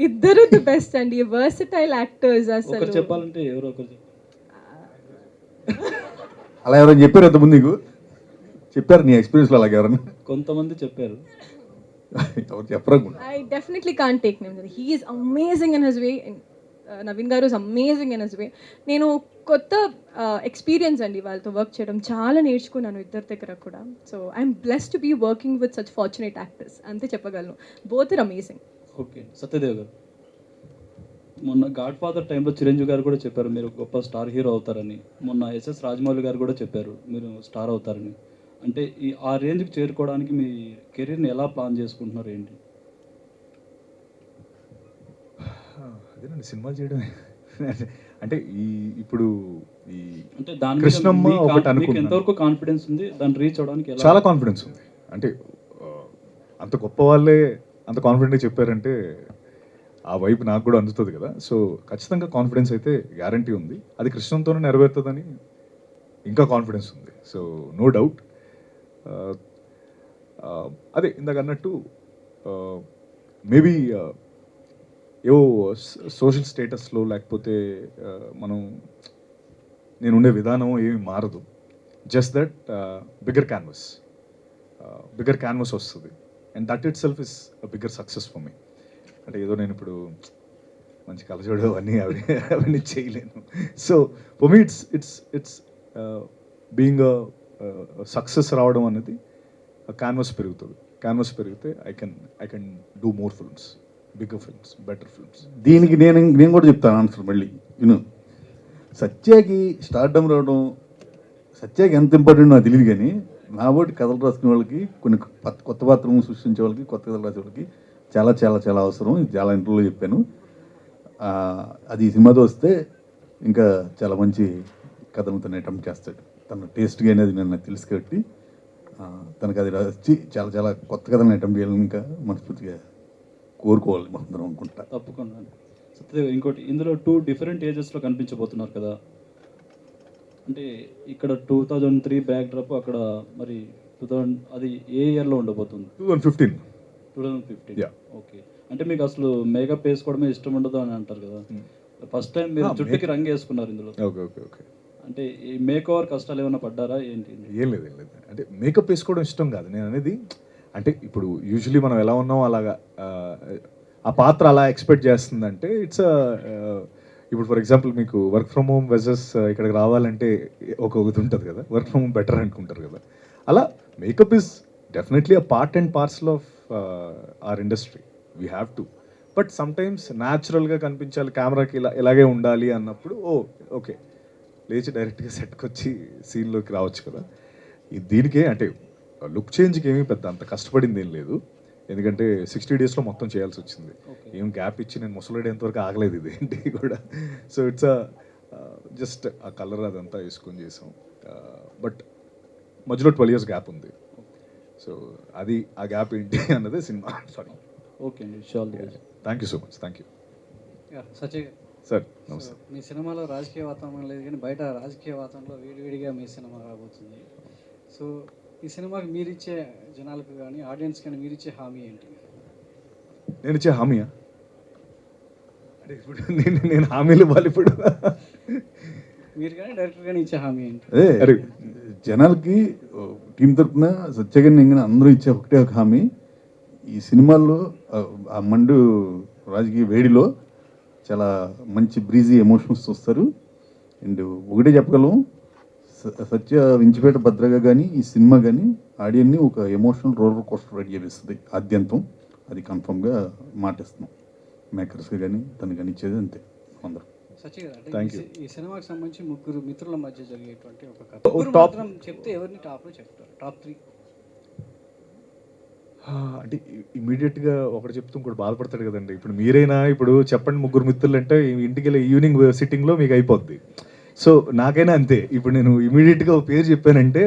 [SPEAKER 10] ఇద్దరు ది బెస్ట్ అండి, వర్సటైల్ యాక్టర్స్.
[SPEAKER 11] ఒకరు
[SPEAKER 10] అసలు
[SPEAKER 11] చెప్పాలంటే ఎవరు ఒకరు చెప్పాలి?
[SPEAKER 2] అలా ఎవరైనా చెప్పారు ఇంతకుముందు నీకు? చెప్పారు నీ ఎక్స్పీరియన్స్లో అలాగే ఎవరన్నా?
[SPEAKER 11] కొంతమంది చెప్పారు.
[SPEAKER 2] ఎవరు చెప్పరనుకుంటా.
[SPEAKER 10] I definitely can't take names. He is amazing in his way. Naveen గారు is amazing in his way. నేను కొత్త ఎక్స్పీరియన్స్ అండి వాళ్ళతో వర్క్ చేయడం, చాలా నేర్చుకున్నాను ఇద్దరి దగ్గర కూడా. So I'm blessed to be working with such fortunate actors, అంతే చెప్పగలను. Both are amazing.
[SPEAKER 11] Okay, Satyadev garu, మొన్న గాడ్ ఫాదర్ టైంలో చిరంజీవి గారు కూడా చెప్పారు మీరు గొప్ప స్టార్ హీరో అవుతారని. మొన్న ఎస్ఎస్ రాజమౌళి గారు కూడా చెప్పారు మీరు స్టార్ అవుతారని. అంటే ఆ రేంజ్కి చేరుకోవడానికి మీ కెరీర్ని ఎలా ప్లాన్ చేసుకుంటున్నారు ఏంటి?
[SPEAKER 4] అదేనండి, సినిమాలు చేయడమే. అంటే ఇప్పుడు ఈ
[SPEAKER 11] అంటే దాని మీద
[SPEAKER 4] కృష్ణమ్మ ఒకటి
[SPEAKER 11] మీకు
[SPEAKER 4] అనుకుంటున్నాను.
[SPEAKER 11] ఎంతవరకు కాన్ఫిడెన్స్ ఉంది దాన్ని రీచ్ అవడానికి? ఎలా?
[SPEAKER 4] చాలా కాన్ఫిడెన్స్ ఉంది. అంటే అంత గొప్ప వాళ్ళే అంత కాన్ఫిడెంట్గా చెప్పారంటే ఆ వైపు నాకు కూడా అందుతుంది కదా. సో ఖచ్చితంగా కాన్ఫిడెన్స్ అయితే గ్యారంటీ ఉంది. అది కృష్ణంతోనే నెరవేరుతుందని ఇంకా కాన్ఫిడెన్స్ ఉంది. So no doubt. అదే ఇందాక అన్నట్టు మేబీ ఏవో సోషల్ స్టేటస్లో లేకపోతే మనం నేను ఉండే విధానం ఏమి మారదు. జస్ట్ దట్ బిగ్గర్ క్యాన్వస్ వస్తుంది. And that it self is a bigger success for me. అంటే ఏదో నేను ఇప్పుడు మంచి కలజోడు అవన్నీ చేయలేను. So for me it's being success రావడం అనేది క్యాన్వస్ పెరుగుతుంది. క్యాన్వస్ పెరిగితే I can do more films, bigger films, better films.
[SPEAKER 2] దీనికి నేను కూడా చెప్తాను ఆన్సర్ మళ్ళీ. సత్యాకి స్టార్డమ్ రావడం, సత్యాకి ఎంత ఇంపార్టెంట్ నాకు తెలియదు, కానీ నా బోటి కథలు రాసుకునే వాళ్ళకి, కొన్ని కొత్త పాత్రలను సృష్టించే వాళ్ళకి, కొత్త కథలు రాసే వాళ్ళకి చాలా చాలా చాలా అవసరం. చాలా ఇంటర్వ్యూలో చెప్పాను. అది ఈ సినిమాతో వస్తే ఇంకా చాలా మంచి కథను తను అటెంప్ట్ చేస్తాడు. తన టేస్ట్ కానీ అది నాకు తెలుసు కాబట్టి తనకు అది వచ్చి చాలా చాలా కొత్త కథను అటెంప్ట్ చేయాలని ఇంకా మనస్ఫూర్తిగా కోరుకోవాలి మనందరం అనుకుంటా.
[SPEAKER 11] తప్పకుండా. సత్యదేవ్, ఇంకోటి, ఇందులో 2 డిఫరెంట్ ఏజెస్లో కనిపించబోతున్నారు కదా. అంటే ఇక్కడ 2003 బ్యాక్ డ్రాప్, అక్కడ మరి 2000 అది ఏ ఇయర్లో ఉండబోతుంది?
[SPEAKER 4] 2015. Yeah.
[SPEAKER 11] ఓకే. అంటే మీకు అసలు మేకప్ వేసుకోవడమే ఇష్టం ఉండదు అని అంటారు కదా. ఫస్ట్ టైం మీరు జుట్టుకి రంగు వేసుకున్నారు ఇందులో.
[SPEAKER 4] ఓకే.
[SPEAKER 11] అంటే ఈ మేక్ ఓవర్ కష్టాలు ఏమైనా పడ్డారా ఏంటి?
[SPEAKER 4] ఏం లేదు. అంటే మేకప్ వేసుకోవడం ఇష్టం కాదు నేను అనేది. అంటే ఇప్పుడు యూజువలీ మనం ఎలా ఉన్నాం అలాగా ఆ పాత్ర అలా ఎక్స్పెక్ట్ చేస్తుందంటే ఇట్స్ ఇప్పుడు ఫర్ ఎగ్జాంపుల్ మీకు వర్క్ ఫ్రమ్ హోమ్ వెసెస్ ఇక్కడికి రావాలంటే ఒకటి ఉంటుంది కదా, వర్క్ ఫ్రమ్ హోమ్ బెటర్ అనుకుంటారు కదా. అలా makeup is definitely a part and parcel of our industry. We have to. But sometimes న్యాచురల్గా కనిపించాలి, కెమెరాకి ఇలాగే ఉండాలి అన్నప్పుడు ఓకే లేచి డైరెక్ట్గా సెట్కి వచ్చి సీన్లోకి రావచ్చు కదా. దీనికే అంటే లుక్ చేంజ్కి ఏమీ పెద్ద అంత కష్టపడింది ఏం లేదు. ఎందుకంటే 60 డేస్లో మొత్తం చేయాల్సి వచ్చింది. ఏం గ్యాప్ ఇచ్చి నేను ముసలాడేంతవరకు ఆగలేదు ఇది ఏంటి కూడా. సో ఇట్స్ జస్ట్ ఆ కలర్ అదంతా వేసుకొని చేసాం. బట్ మధ్యలో 12 years గ్యాప్ ఉంది. సో అది ఆ గ్యాప్ ఏంటి అన్నదే సినిమా. సారీ.
[SPEAKER 11] ఓకే అండి, sure.
[SPEAKER 4] Thank you so much. Thank you
[SPEAKER 12] Sachiv
[SPEAKER 4] sir. నమస్తే.
[SPEAKER 12] మీ సినిమాలో రాజకీయ వాతావరణం లేదు, కానీ బయట రాజకీయ వాతావరణంలో వేడివేడిగా మీ సినిమా రాబోతుంది. సో ఈ సినిమాకి మీరిచ్చే జనాలకు కానీ ఆడియన్స్ కానీ మీరిచ్చే హామీ ఏంటి?
[SPEAKER 4] నేను ఇచ్చే హామీయా? అంటే ఇప్పుడు నేను హామీలు ఇవ్వాలి ఇప్పుడు?
[SPEAKER 12] మీరు కానీ డైరెక్టర్ కానీ ఇచ్చే హామీ ఏంటి?
[SPEAKER 2] అదే జనాలకి టీం తరఫున సత్యగారిని ఇంకా అందరూ ఇచ్చే ఒకటే ఒక హామీ, ఈ సినిమాల్లో ఆ మండు రాజకీయ వేడిలో చాలా మంచి బ్రీజీ ఎమోషన్స్ వస్తారు. అండ్ ఒకటే చెప్పగలం, సత్య వించిపేట భద్రగా కానీ ఈ సినిమా కానీ ఆడియన్ని ఒక ఎమోషనల్ రోలర్ కోస్టర్ రెడీ చేపిస్తుంది ఆద్యంతం. అది కన్ఫర్మ్గా మాటిస్తున్నాం మేకర్స్గా కానీ తను కానీ ఇచ్చేది అంతే అందరూ.
[SPEAKER 12] సచివ్ గారు,
[SPEAKER 4] Thank
[SPEAKER 12] అంటే
[SPEAKER 4] you.
[SPEAKER 12] ఈ సినిమాకి సంబంధించి 3 మిత్రుల మధ్య జరిగేటువంటి ఒక కథ.
[SPEAKER 4] top-
[SPEAKER 12] ముగ్గురు మాత్రం చెప్తే ఎవరిని టాప్లో చెప్తారు? టాప్ 3
[SPEAKER 4] అంటే ఇమీడియట్గా ఒకటి చెప్తూ ఇంకోటి బాధపడతాడు కదండి. ఇప్పుడు మీరైనా ఇప్పుడు చెప్పండి 3 మిత్రులు అంటే ఇంటికి వెళ్ళి ఈవినింగ్ సిట్టింగ్లో మీకు అయిపోద్ది. సో నాకైనా అంతే. ఇప్పుడు నేను ఇమీడియట్గా ఒక పేరు చెప్పానంటే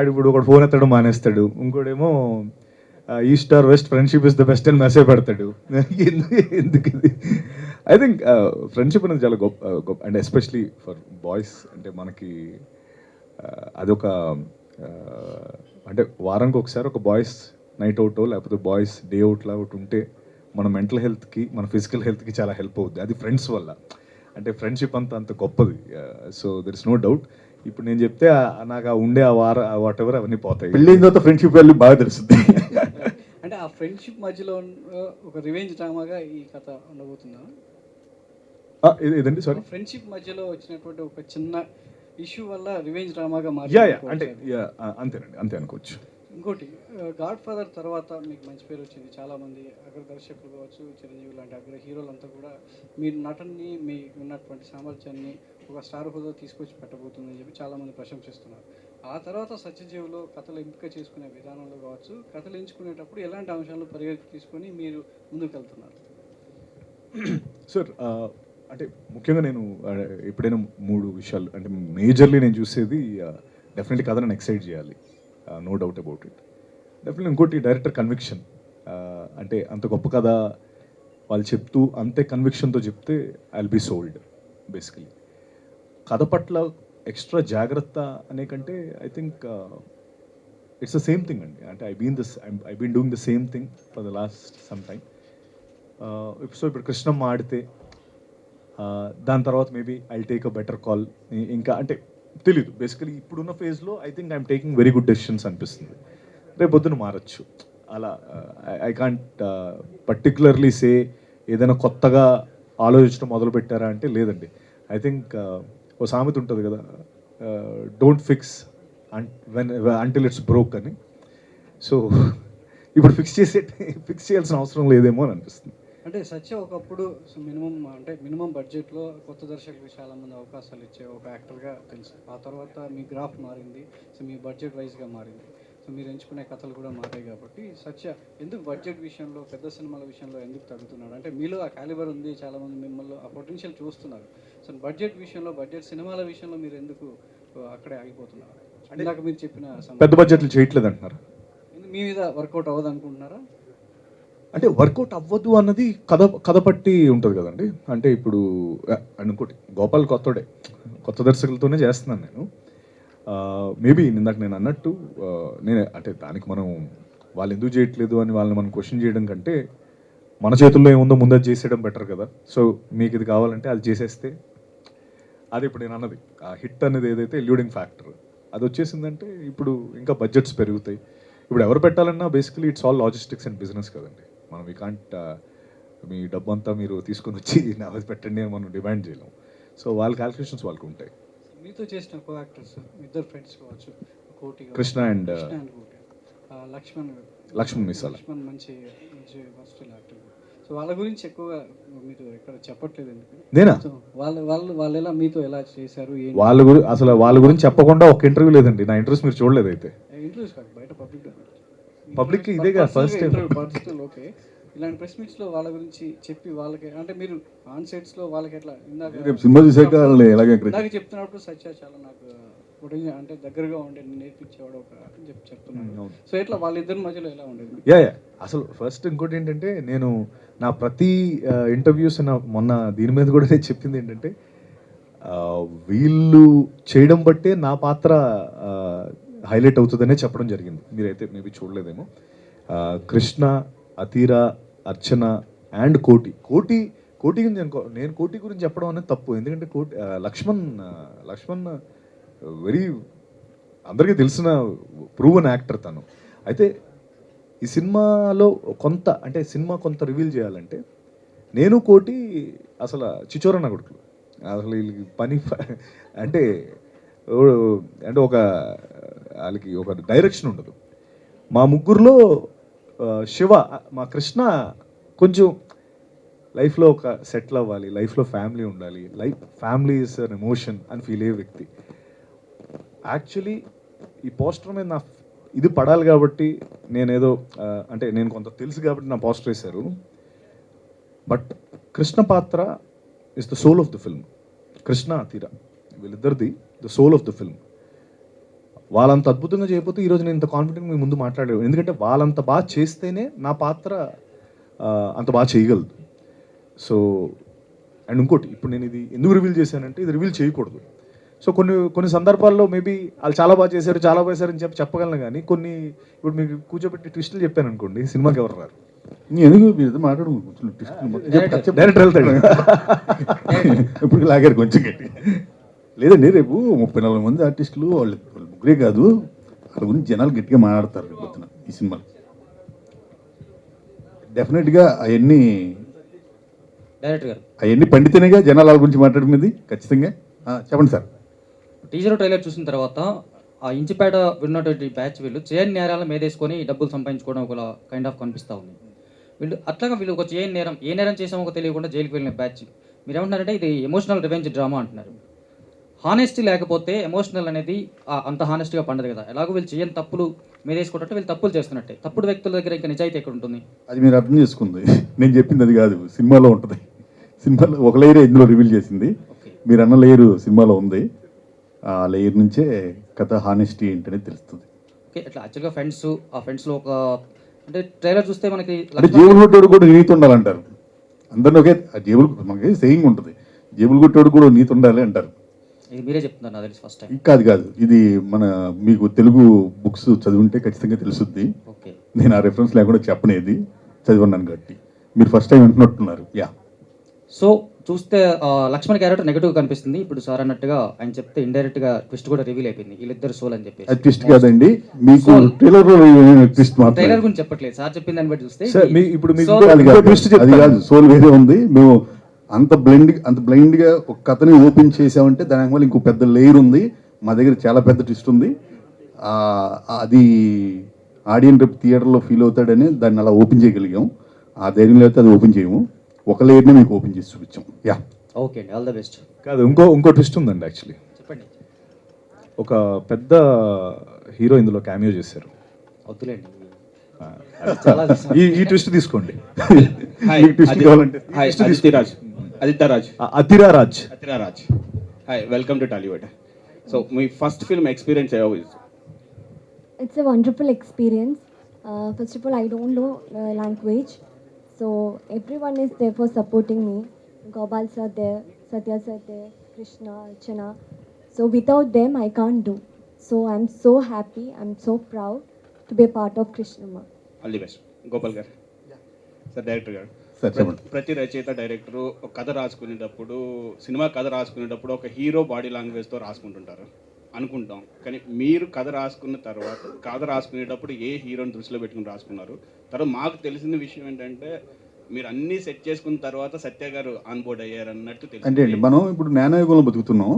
[SPEAKER 4] ఇప్పుడు ఒకడు ఫోన్ ఎత్తడం మానేస్తాడు, ఇంకోటేమో east or west friendship is the best అని మెసేజ్ పెడతాడు. ఎందుకు ఇది? ఐ థింక్ ఫ్రెండ్షిప్ అనేది చాలా గొప్ప అండ్ ఎస్పెషలీ ఫర్ బాయ్స్. అంటే మనకి అదొక అంటే వారానికి ఒకసారి ఒక బాయ్స్ నైట్ అవుట్ లేకపోతే బాయ్స్ డే అవుట్ ఒకటి ఉంటే మన మెంటల్ హెల్త్కి మన ఫిజికల్ హెల్త్కి చాలా హెల్ప్ అవుద్ది. అది ఫ్రెండ్స్ వల్ల. అంటే ఫ్రెండ్షిప్ అంత గొప్పది. So there is no doubt. ఇప్పుడు నేను చెప్తే నాకు ఉండే ఆ వాట్ ఎవర్ అవన్నీ పోతాయి.
[SPEAKER 2] పెళ్ళైన తర్వాత ఫ్రెండ్షిప్ వాల్యూ బాగా తెలుస్తుంది.
[SPEAKER 12] అంటే ఆ ఫ్రెండ్షిప్ మధ్యలో ఒక రివెంజ్ డ్రామాగా ఈ కథ ఉండబోతుందా?
[SPEAKER 4] ఇదండి సారీ,
[SPEAKER 12] ఫ్రెండ్షిప్ మధ్యలో వచ్చినటువంటి ఒక చిన్న ఇష్యూ వల్ల రివెంజ్ డ్రామాగా
[SPEAKER 4] అంటే అంతేనండి, అంతే అనుకోవచ్చు.
[SPEAKER 12] ఇంకోటి గాడ్ ఫాదర్ తర్వాత మీకు మంచి పేరు వచ్చింది. చాలామంది అగ్ర దర్శకులు కావచ్చు, చిరంజీవి లాంటి అగ్ర హీరోలంతా కూడా మీ నటనని, మీ ఉన్నటువంటి సామర్థ్యాన్ని ఒక స్టార్ హోదా తీసుకొచ్చి పెట్టబోతుందని చెప్పి చాలామంది ప్రశంసిస్తున్నారు. ఆ తర్వాత సత్యజీవులో కథలు ఎంపిక చేసుకునే విధానంలో కావచ్చు, కథలు ఎంచుకునేటప్పుడు ఎలాంటి అంశాలను పరిగణలోకి తీసుకొని మీరు ముందుకు వెళ్తున్నారు?
[SPEAKER 4] సార్ అంటే ముఖ్యంగా నేను ఎప్పుడైనా 3 విషయాలు అంటే మేజర్లీ నేను చూసేది డెఫినెట్లీ కథ నన్ను ఎక్సైట్ చేయాలి, no doubt about it. Definitely ఇంకోటి డైరెక్టర్ కన్విక్షన్. అంటే అంత గొప్ప కథ వాళ్ళు చెప్తూ అంతే కన్విక్షన్తో చెప్తే I will be sold. Basically కథ పట్ల ఎక్స్ట్రా జాగ్రత్త అనే కంటే I think it's the same thing అండి. అంటే I been doing the same thing for the last some time. So ఇప్పుడు కృష్ణమ్మ ఆడితే దాని తర్వాత maybe I take a better call. ఇంకా అంటే తెలీదు. బేసికలీ ఇప్పుడున్న ఫేజ్లో I think I'm taking very good decisions అనిపిస్తుంది. రేపు పొద్దున మారచ్చు. అలా ఐ కాంట్ పర్టికులర్లీ సే ఏదైనా కొత్తగా ఆలోచించడం మొదలు పెట్టారా అంటే లేదండి. ఐ థింక్ ఓ సామెత ఉంటుంది కదా, don't fix until it's broke అని. సో ఇప్పుడు ఫిక్స్ చేయాల్సిన అవసరం లేదేమో అని అనిపిస్తుంది.
[SPEAKER 12] అంటే సత్య ఒకప్పుడు మినిమం బడ్జెట్లో కొత్త దర్శకులకు చాలామంది అవకాశాలు ఇచ్చే ఒక యాక్టర్గా తెలుసు. ఆ తర్వాత మీ గ్రాఫ్ మారింది, సో మీ బడ్జెట్ వైజ్గా మారింది, సో మీరు ఎంచుకునే కథలు కూడా మారాయి. కాబట్టి సత్య ఎందుకు బడ్జెట్ విషయంలో, పెద్ద సినిమాల విషయంలో ఎందుకు తగ్గుతున్నాడు? అంటే మీలో ఆ క్యాలిబర్ ఉంది, చాలామంది మిమ్మల్ని ఆ పొటెన్షియల్ చూస్తున్నారు. సో బడ్జెట్ విషయంలో, బడ్జెట్ సినిమాల విషయంలో మీరు ఎందుకు అక్కడే ఆగిపోతున్నారు? ఇందాక మీరు చెప్పిన
[SPEAKER 4] పెద్ద బడ్జెట్లు చేయట్లేదు అంటున్నారు.
[SPEAKER 12] మీ మీద వర్కౌట్ అవ్వదు అనుకుంటున్నారా?
[SPEAKER 4] అంటే వర్కౌట్ అవ్వదు అన్నది కథ పట్టి ఉంటుంది కదండి. అంటే ఇప్పుడు అనుకోటి గోపాల్ కొత్త దర్శకులతోనే చేస్తున్నాను నేను. మేబీ ఇందాక నేను అన్నట్టు నేను అంటే దానికి మనం వాళ్ళు ఎందుకు చేయట్లేదు అని వాళ్ళని మనం క్వశ్చన్ చేయడం కంటే మన చేతుల్లో ఏముందో ముందు అది చేసేయడం బెటర్ కదా. సో మీకు ఇది కావాలంటే అది చేసేస్తే, అది ఇప్పుడు నేను అన్నది ఆ హిట్ అనేది ఏదైతే ఎల్యూడింగ్ ఫ్యాక్టర్ అది వచ్చేసిందంటే ఇప్పుడు ఇంకా బడ్జెట్స్ పెరుగుతాయి. ఇప్పుడు ఎవరు పెట్టాలన్నా basically it's all logistics and business కదండి. మనం వీ కాంట్ మీ డబ్బు అంతా మీరు తీసుకొని వచ్చి నాకు పెట్టండి అని మనం డిమాండ్ చేయలేం. సో వాళ్ళ క్యాల్కులేషన్స్ వాళ్ళకు ఉంటాయి.
[SPEAKER 12] మీతో చేసిన కో యాక్టర్స్ ఇద్దరు ఫ్రెండ్స్ కావచ్చు, కోటి,
[SPEAKER 4] కృష్ణ అండ్ లక్ష్మణ్ మిసాల.
[SPEAKER 12] లక్ష్మణ్ మంచి వర్స్టైల్ యాక్టర్. సో వాళ్ళ గురించి ఎక్కువగా మీరు ఇక్కడ చెప్పట్లేదు ఎందుకు?
[SPEAKER 4] నేనా?
[SPEAKER 12] వాళ్ళు ఎలా మీతో ఎలా చేశారు?
[SPEAKER 4] వాళ్ళ గురించి చెప్పకుండా ఒక ఇంటర్వ్యూ లేదండి నా ఇంటర్వ్యూస్ మీరు చూడలేదు అయితే.
[SPEAKER 12] ఇంటర్వ్యూస్ కాదు, బయట
[SPEAKER 4] పబ్లిక్ ఇదే కదా ఫస్ట్
[SPEAKER 12] పర్సనల్. ఓకే, ఇలాంటి ప్రెస్ మీట్స్లో వాళ్ళ గురించి చెప్పి వాళ్ళకి అంటే మీరు ఆన్ సెట్స్లో వాళ్ళకి ఎట్లా ఇందాక
[SPEAKER 2] సినిమా చూసాక
[SPEAKER 12] చెప్తున్నప్పుడు సత్య చాలా నాకు అంటే దగ్గరగా ఉండే నేర్పించేవాడు ఒక చెప్తున్నాను. సో ఎట్లా వాళ్ళిద్దరి మధ్యలో ఎలా ఉండేది?
[SPEAKER 4] అసలు ఫస్ట్ ఇంకోటి ఏంటంటే నేను నా ప్రతి ఇంటర్వ్యూస్ మొన్న దీని మీద కూడా నేను చెప్పింది ఏంటంటే వీళ్ళు చేయడం బట్టే నా పాత్ర హైలైట్ అవుతుందనే చెప్పడం జరిగింది. మీరైతే మేబీ చూడలేదేమో. కృష్ణ, అతీరా, అర్చన అండ్ కోటి గురించి నేను కోటి గురించి చెప్పడం అనేది తప్పు. ఎందుకంటే లక్ష్మణ్ వెరీ అందరికీ తెలిసిన ప్రూవన్ యాక్టర్ తను. అయితే ఈ సినిమాలో కొంత రివీల్ చేయాలంటే నేను కోటి అసలు చిచోరన్న కొడుకులు. అసలు వీళ్ళకి పని అంటే వాళ్ళకి ఒక డైరెక్షన్ ఉండదు. మా ముగ్గురులో శివ, మా కృష్ణ కొంచెం లైఫ్లో ఒక సెటిల్ అవ్వాలి, లైఫ్లో ఫ్యామిలీ ఉండాలి, ఫ్యామిలీ ఇస్ అన్ ఎమోషన్ అని ఫీల్ అయ్యే వ్యక్తి. యాక్చువల్లీ ఈ పోస్టర్ మీద నా ఇది పడాలి కాబట్టి నేనేదో అంటే నేను కొంత తెలుసు కాబట్టి నా పోస్టర్ వేశారు. బట్ కృష్ణ పాత్ర is the soul of the film. Krishna, Athira వీళ్ళిద్దరిది the soul of the film. వాళ్ళంత అద్భుతంగా చేయకపోతే ఈరోజు నేను ఇంత కాన్ఫిడెంట్ మీ ముందు మాట్లాడేవాడు. ఎందుకంటే వాళ్ళంత బాగా చేస్తేనే నా పాత్ర అంత బాగా చేయగలదు. సో అండ్ ఇంకోటి, ఇప్పుడు నేను ఇది ఎందుకు రివీల్ చేశానంటే ఇది రివీల్ చేయకూడదు. సో కొన్ని సందర్భాల్లో మేబీ వాళ్ళు చాలా బాగా చేశారు అని చెప్పగలను, కానీ కొన్ని ఇప్పుడు మీకు కూర్చోబెట్టి ట్విస్టులు చెప్పాను అనుకోండి, సినిమాకి ఎవరు రారు.
[SPEAKER 2] ఎందుకు మీరు మాట్లాడు డైరెక్టర్ వెళ్తాడు ఇప్పుడు లాగారు కొంచెం గట్టి. లేదండి, రేపు 34 మంది ఆర్టిస్టులు వాళ్ళు ముగ్గురే కాదు, వాళ్ళ గురించి జనాలు గట్టిగా మాట్లాడతారు రేపు పొద్దున ఈ సినిమాలు. డెఫినెట్గా అవన్నీ
[SPEAKER 13] డైరెక్టర్ గారు
[SPEAKER 2] పండితేనేగా జనాలు వాళ్ళ గురించి మాట్లాడుకునేది ఖచ్చితంగా. చెప్పండి సార్.
[SPEAKER 13] టీజర్ ట్రైలర్ చూసిన తర్వాత ఆ ఇంచిపేట విన్నటువంటి బ్యాచ్ వీళ్ళు చేయని నేరాల మీదేసుకొని డబ్బులు సంపాదించుకోవడం ఒక కైండ్ ఆఫ్ కనిపిస్తూ ఉంది. వీళ్ళు ఒక ఏ నేరం చేసామో తెలియకుండా జైలుకి వెళ్ళిన బ్యాచ్. మీరు ఏమంటున్నారంటే ఇది ఎమోషనల్ రివెంజ్ డ్రామా అంటున్నారు. హానెస్టీ లేకపోతే ఎమోషనల్ అనేది అంత హానెస్ట్గా పండదు కదా. ఎలాగో వీళ్ళు చేయని తప్పులు మీదేసుకుంటే వీళ్ళు తప్పులు చేస్తున్నట్టే. తప్పుడు వ్యక్తుల దగ్గర ఇంకా నిజాయితీ ఎక్కడ ఉంటుంది?
[SPEAKER 2] అది మీరు అర్థం చేసుకుంది, నేను చెప్పింది అది కాదు. సినిమాలో ఉంటుంది. సినిమాలో ఒక లేయరే ఇందులో రివీల్ చేసింది. మీరు అన్న లేయరు సినిమాలో ఉంది. ఆ లేయర్ నుంచే కథ హానెస్టీ ఏంటనేది తెలుస్తుంది.
[SPEAKER 13] ఓకే, అట్లా యాక్చువల్గా ఫ్రెండ్స్లో ఒక అంటే ట్రైలర్ చూస్తే మనకి
[SPEAKER 2] జేబులు కొట్టేవాడు కూడా నీతి ఉండాలంటారు. అందరినీ ఒకే జేబులు, మనకి సేయింగ్ ఉంటుంది, జేబులు కొట్టేవాడు కూడా నీతి ఉండాలి అంటారు.
[SPEAKER 13] ఇది మీరే చెప్తున్నారు, నాకు తెలిసి ఫస్ట్ టైం.
[SPEAKER 2] కాదు, ఇది మీకు తెలుగు బుక్స్ చదివింటే ఖచ్చితంగా తెలుస్తుంది.
[SPEAKER 13] ఓకే,
[SPEAKER 2] నేను ఆ రెఫరెన్స్ లేకుండా చెప్పనేది చదివిన్నాను కాబట్టి మీరు ఫస్ట్ టైం వింటున్నట్టున్నారు. యా,
[SPEAKER 13] సో చూస్తే లక్ష్మణ్ క్యారెక్టర్ నెగిటివ్ కనిపిస్తుంది. ఇప్పుడు సార్ అన్నట్టుగా ఆయన చెప్తే ఇండైరెక్ట్ గా ట్విస్ట్ కూడా రివీల్ అయిపోయింది, వీళ్ళిద్దరు సోల్ అని చెప్పేసి.
[SPEAKER 2] అది ట్విస్ట్ కాదండి, మీకు ట్రైలర్ ట్విస్ట్ మాత్రం.
[SPEAKER 13] ట్రైలర్ గురించి చెప్పట్లేదు, సార్ చెప్పిన దాన్ని బట్టి చూస్తే
[SPEAKER 2] అది కాదు, సోల్ వేరే ఉంది. మేము అంత బ్లైండ్ గా ఒక కథని ఓపెన్ చేసామంటే దాని వల్ల ఇంకో పెద్ద లేయర్ ఉంది. మా దగ్గర చాలా పెద్ద ట్విస్ట్ ఉంది. అది ఆడియన్ రేపు థియేటర్లో ఫీల్ అవుతాడని దాన్ని అలా ఓపెన్ చేయగలిగాం. ఆ ధైర్యం లేకపోతే అది ఓపెన్ చేయము. ఒక లేయర్ని మీకు ఓపెన్ చేసి చూపించాం. యా,
[SPEAKER 13] ఓకే అండి, ఆల్ ద బెస్ట్.
[SPEAKER 4] కాదు, ఇంకో ట్విస్ట్ ఉందండి. యాక్చువల్లీ
[SPEAKER 13] చెప్పండి.
[SPEAKER 4] ఒక పెద్ద హీరో ఇందులో క్యామియో చేశారు.
[SPEAKER 13] వద్దులేండి,
[SPEAKER 4] ఈ ట్విస్ట్ తీసుకోండి.
[SPEAKER 14] Athiraj. Hi, welcome to Tollywood. So మీ first film experience
[SPEAKER 10] It's a wonderful experience. First of all, I don't know language, so everyone is there for supporting me. Gopal sir there, Satya sir there, Krishna, Archana. So without them, I can't do. So I'm so happy, I'm so proud to be a part of Krishnama.
[SPEAKER 14] All the best. Gopal garu. Sir, director గారు. ప్రతి రచయిత డైరెక్టరు కథ రాసుకునేటప్పుడు, సినిమా కథ రాసుకునేటప్పుడు ఒక హీరో బాడీ లాంగ్వేజ్తో రాసుకుంటుంటారు అనుకుంటాం. కానీ మీరు కథ రాసుకునేటప్పుడు ఏ హీరోని దృష్టిలో పెట్టుకుని రాసుకున్నారు? తర్వాత మాకు తెలిసిన విషయం ఏంటంటే మీరు అన్నీ సెట్ చేసుకున్న తర్వాత సత్య గారు ఆన్ బోర్డ్ అయ్యారు అన్నట్టు తెలుసు.
[SPEAKER 2] అంటే అండి, మనం ఇప్పుడు జ్ఞానయుగంలో బతుకుతున్నాం.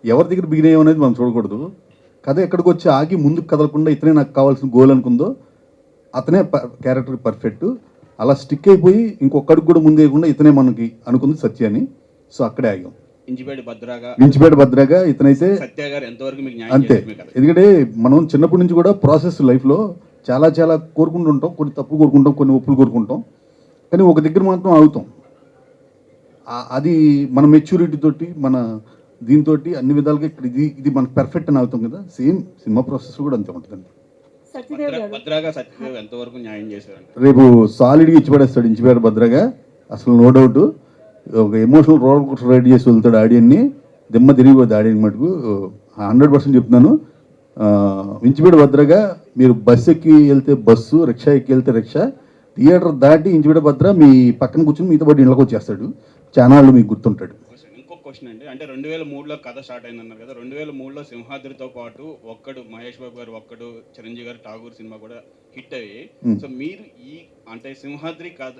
[SPEAKER 2] ఎవరి దగ్గర బిగిన్ అయ్యేది మనం చూడకూడదు. కథ ఎక్కడికి వచ్చి ఆగి ముందుకు కదలకుండా ఇతనే నాకు కావాల్సిన గోల్ అనుకుందో అతనే క్యారెక్టర్ పర్ఫెక్ట్. అలా స్టిక్ అయిపోయి ఇంకొకడికి కూడా ముందు వేయకుండా ఇతనే మనకి అనుకుంది సత్య అని. సో అక్కడే ఆగాం. ఇంచిపేట భద్రగా ఇతనైతే
[SPEAKER 14] సత్య గారు ఎంతవరకు మీకు న్యాయం
[SPEAKER 2] అంతే. ఎందుకంటే మనం చిన్నప్పటి నుంచి కూడా ప్రాసెస్ లైఫ్లో చాలా కోరుకుంటుంటాం. కొన్ని తప్పులు కోరుకుంటాం, కొన్ని ఒప్పులు కోరుకుంటాం. కానీ ఒక దగ్గర మాత్రం ఆగుతాం. అది మన మెచ్యూరిటీ తోటి, మన దీంతో అన్ని విధాలుగా ఇక్కడ ఇది మనకు పర్ఫెక్ట్ అని అవుతాం కదా. సేమ్ సినిమా ప్రాసెస్ కూడా అంతే ఉంటుందండి. రేపు సాలిడ్గా ఇచ్చిపడేస్తాడు ఇంచిపేట భద్రగా, అసలు నో డౌట్. ఒక ఎమోషనల్ రోల్ కోస్టర్ రైడ్ చేసి వెళ్తాడు ఆడియన్ని. దిమ్మ తిరిగిపోద్ది ఆడియన్ మటుకు. 100% చెప్తున్నాను. ఇంచిపేట భద్రగా మీరు బస్సు ఎక్కి వెళ్తే బస్సు, రిక్షా ఎక్కి వెళ్తే రిక్షా, థియేటర్ దాటి ఇంచిపేట భద్ర మీ పక్కన కూర్చొని మీతో పాటు ఇళ్ళకి వచ్చేస్తాడు. ఛానళ్ళు మీకు గుర్తుంటాడు.
[SPEAKER 14] ఇంకొక క్వశ్చన్ అండి, అంటే 2003లో కథ స్టార్ట్ అయిందన్నారు కదా. 2003లో సింహాద్రితో పాటు ఒక్కడు మహేష్ బాబు గారు, ఒక్కడు చిరంజీవి గారు ఠాగూర్ సినిమా కూడా హిట్ అయ్యి. సో మీరు ఈ అంటే సింహాద్రి కథ